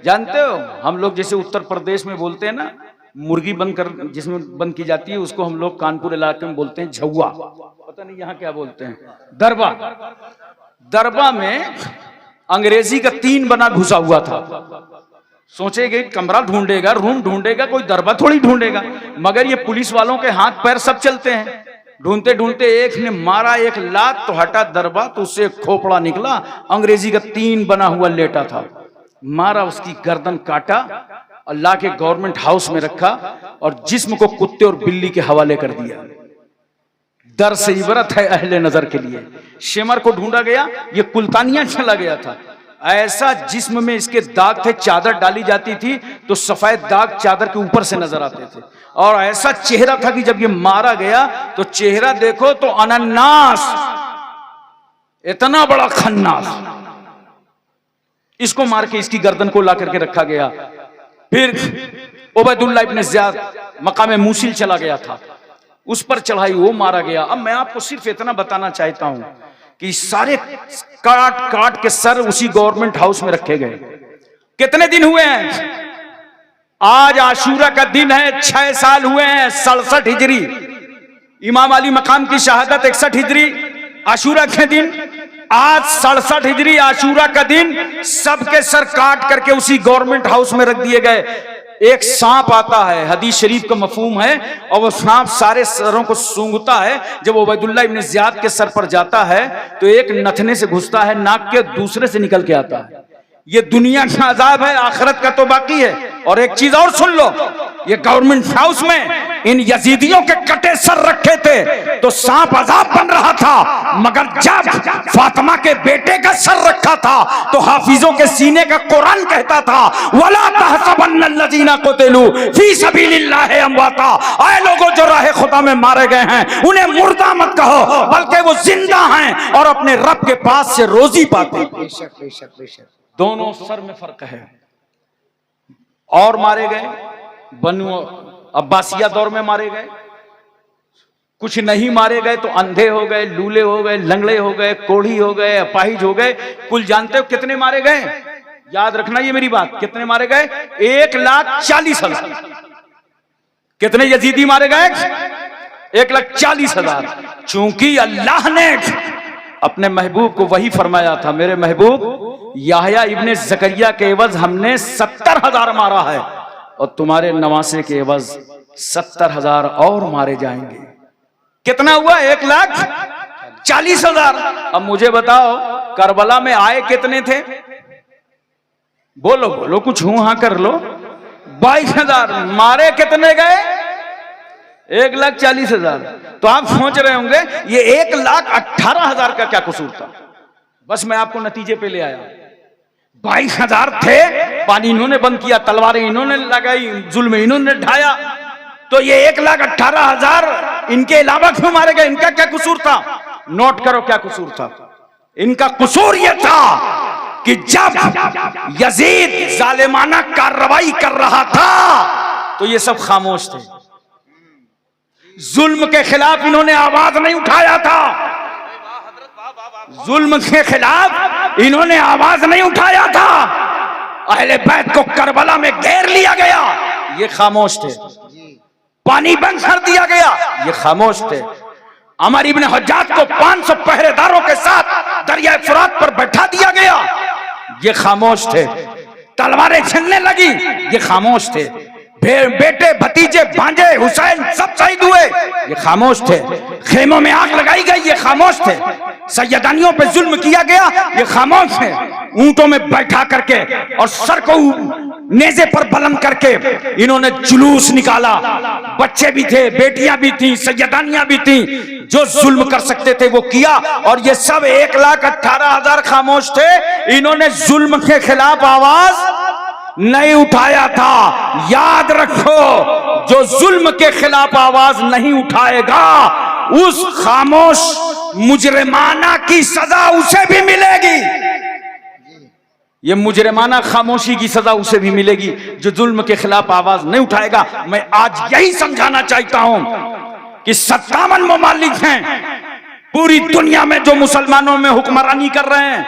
जानते हो हम लोग जैसे उत्तर प्रदेश में बोलते हैं ना, मुर्गी बंद कर जिसमें बंद की जाती है उसको हम लोग कानपुर इलाके में बोलते हैं झौआ, पता नहीं यहाँ क्या बोलते हैं, दरबा। दरबा में अंग्रेजी का 3 बना घुसा हुआ था। सोचेगे कमरा ढूंढेगा, रूम ढूंढेगा, कोई दरबा थोड़ी ढूंढेगा। मगर ये पुलिस वालों के हाथ पैर सब चलते हैं। ढूंढते ढूंढते एक ने मारा एक लात तो हटा दरबा, तो उससे खोपड़ा निकला, अंग्रेजी का 3 बना हुआ लेटा था। मारा, उसकी गर्दन काटा, अल्लाह के गवर्नमेंट हाउस में रखा और जिस्म को कुत्ते और बिल्ली के हवाले कर दिया। दर से इबरत है अहले नजर के लिए। शेमर को ढूंढा गया, ये कुल्तानिया चला गया था। ऐसा जिस्म में इसके दाग थे, चादर डाली जाती थी तो सफेद दाग चादर के ऊपर से नजर आते थे। और ऐसा चेहरा था कि जब ये मारा गया तो चेहरा देखो तो अनन्नास, इतना बड़ा खन्नास। इसको मार के इसकी गर्दन को ला करके रखा गया। फिर उबैदुल्लाह इब्न ज़ियाद मकाम मूसिल चला गया था, उस पर चढ़ाई, वो मारा गया। अब मैं आपको सिर्फ इतना बताना चाहता हूं कि सारे काट काट के सर उसी गवर्नमेंट हाउस में रखे गए। कितने दिन हुए हैं? आज आशूरा का दिन है, 6 साल हुए हैं। 67 हिजरी इमाम अली मकाम की शहादत, 61 हिजरी आशूरा के दिन। आज 67 हिजरी आशूरा का दिन सबके सर काट करके उसी गवर्नमेंट हाउस में रख दिए गए। एक सांप आता है, हदीस शरीफ का मफहूम है, और वो सांप सारे सरों को सूंघता है। जब उबैदुल्लाह इब्न ज़ियाद के सर पर जाता है तो एक नथने से घुसता है नाक के, दूसरे से निकल के आता है। ये दुनिया का अजाब है, आखिरत का तो बाकी है। और एक चीज और सुन लो, ये गवर्नमेंट हाउस में इन यजीदियों के कटे सर रखे थे तो सांप अजाब बन रहा था। मगर जब फातिमा के बेटे का सर रखा था तो हाफिजों के सीने का कुरान कहता था, वला तहसबन्नल्लज़ीना क़ुतिलू फी सबीलिल्लाहि अमवाता। ऐ लोगों जो राह खुदा में मारे गए हैं उन्हें मुर्दा मत कहो, बल्कि वो जिंदा हैं और अपने रब के पास से रोजी पाते हैं। बेशक बेशक बेशक, दोनों सर में फर्क है। और मारे गए, बनु अब्बासिया दौर में मारे गए। कुछ नहीं मारे गए तो अंधे हो गए, लूले हो गए, लंगड़े हो गए, कोढ़ी हो गए, अपाहिज हो गए। कुल जानते हो कितने मारे गए? याद रखना ये मेरी बात। कितने मारे गए? 1,40,000। कितने यजीदी मारे गए? 1,40,000। चूंकि अल्लाह ने अपने महबूब को वही फरमाया था, मेरे महबूब याहया इब्ने जकरिया के एवज हमने 70,000 मारा है और तुम्हारे नवासे के एवज 70,000 और मारे जाएंगे। कितना हुआ? 1,40,000। अब मुझे बताओ करबला में आए कितने थे? बोलो बोलो, कुछ हूं हाँ कर लो। 22,000। मारे कितने गए? 1,40,000। तो आप सोच रहे होंगे ये 1,18,000 का क्या कसूर था? बस मैं आपको नतीजे पे ले आया। 22,000 थे, पानी इन्होंने बंद किया, तलवारें इन्होंने लगाई, जुल्म इन्होंने ढाया, तो ये 1,18,000 इनके अलावा क्यों मारे गए? इनका क्या कसूर था? नोट करो क्या कसूर था। इनका कसूर यह था कि जब यजीद जालिमाना कार्रवाई कर रहा था तो ये सब खामोश थे। जुल्म के खिलाफ इन्होंने आवाज नहीं उठाया था। जुल्म के खिलाफ इन्होंने आवाज नहीं उठाया था। अहले बैत को करबला में घेर लिया गया, ये खामोश थे। पानी बंद कर दिया गया, ये खामोश थे। अमर इब्ने हज्जाज को 500 पहरेदारों के साथ दरिया फुरात पर बैठा दिया गया, ये खामोश थे। तलवारें चलने लगी, ये खामोश थे। बेटे भतीजे भांजे हुसैन सब शहीद हुए, ये खामोश थे। खेमों में आग लगाई गई, ये खामोश थे। सैयदानियों पे जुल्म किया गया, ये खामोश थे। ऊंटों में बैठा करके और सर को नेज़े पर बुलंद करके इन्होंने जुलूस निकाला। बच्चे भी थे, बेटियां भी थी, सैयदानियां भी थी। जो जुल्म कर सकते थे वो किया, और ये सब 1,18,000 खामोश थे। इन्होंने जुल्म के खिलाफ आवाज नहीं उठाया था। याद रखो, जो जुल्म के खिलाफ आवाज नहीं उठाएगा उस खामोश मुजरिमाना की सजा उसे भी मिलेगी। ये मुजरिमाना खामोशी की सजा उसे भी मिलेगी जो जुल्म के खिलाफ आवाज नहीं उठाएगा। मैं आज यही समझाना चाहता हूं कि 57 ममालिक हैं पूरी दुनिया में जो मुसलमानों में हुक्मरानी कर रहे हैं,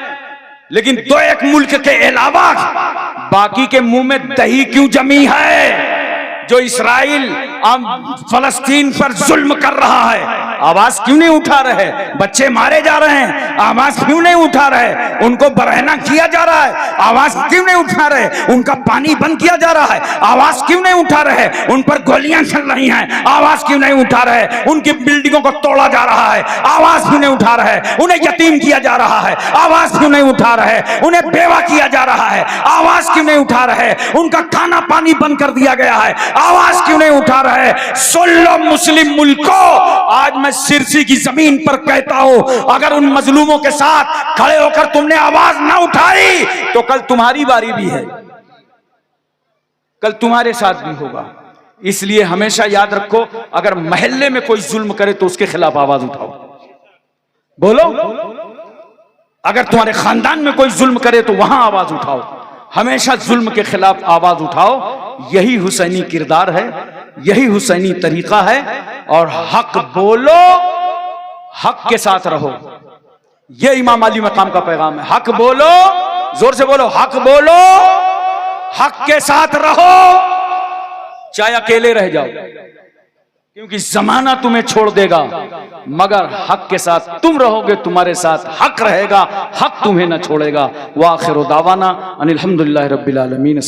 लेकिन 2-1 मुल्क के अलावा बाकी के मुंह में दही क्यों जमी है? जो इस्राइल फलस्तीन पर जुल्म कर रहा है, आवाज क्यों नहीं उठा रहे? बच्चे मारे जा रहे हैं, आवाज क्यों नहीं उठा रहे? उनको बरहना किया जा रहा है, आवाज क्यों नहीं उठा रहे? उनका पानी बंद किया जा रहा है, आवाज क्यों नहीं उठा रहे? उन पर गोलियां चल रही हैं, आवाज क्यों नहीं उठा रहे? उनकी बिल्डिंगों को तोड़ा जा रहा है, आवाज क्यों नहीं उठा रहे? उन्हें यतीम किया जा रहा है, आवाज क्यों नहीं उठा रहे? उन्हें बेवा किया जा रहा है, आवाज क्यों नहीं उठा रहे? उनका खाना पानी बंद कर दिया गया है, आवाज क्यों नहीं उठा रहे? सुन लो मुस्लिम मुल्कों, आज मैं सिरसी की जमीन पर कहता हूं, अगर उन मजलूमों के साथ खड़े होकर तुमने आवाज ना उठाई तो कल तुम्हारी बारी भी है, कल तुम्हारे साथ भी होगा। इसलिए हमेशा याद रखो, अगर मोहल्ले में कोई जुल्म करे तो उसके खिलाफ आवाज उठाओ। बोलो, अगर तुम्हारे खानदान में कोई जुल्म करे तो वहां आवाज उठाओ। हमेशा जुल्म के खिलाफ आवाज उठाओ। यही हुसैनी किरदार है, यही हुसैनी तरीका है। और हक बोलो, हक के साथ रहो। ये इमाम अली मकाम का पैगाम है। हक बोलो, जोर से बोलो, हक बोलो, हक के साथ रहो, चाहे अकेले रह जाओ, क्योंकि जमाना तुम्हें छोड़ देगा, मगर हक के साथ तुम रहोगे, तुम्हारे साथ हक रहेगा, हक तुम्हें न छोड़ेगा। व आखिर दावाना अनिल हम्दुलिल्लाहि रब्बिल आलमीन।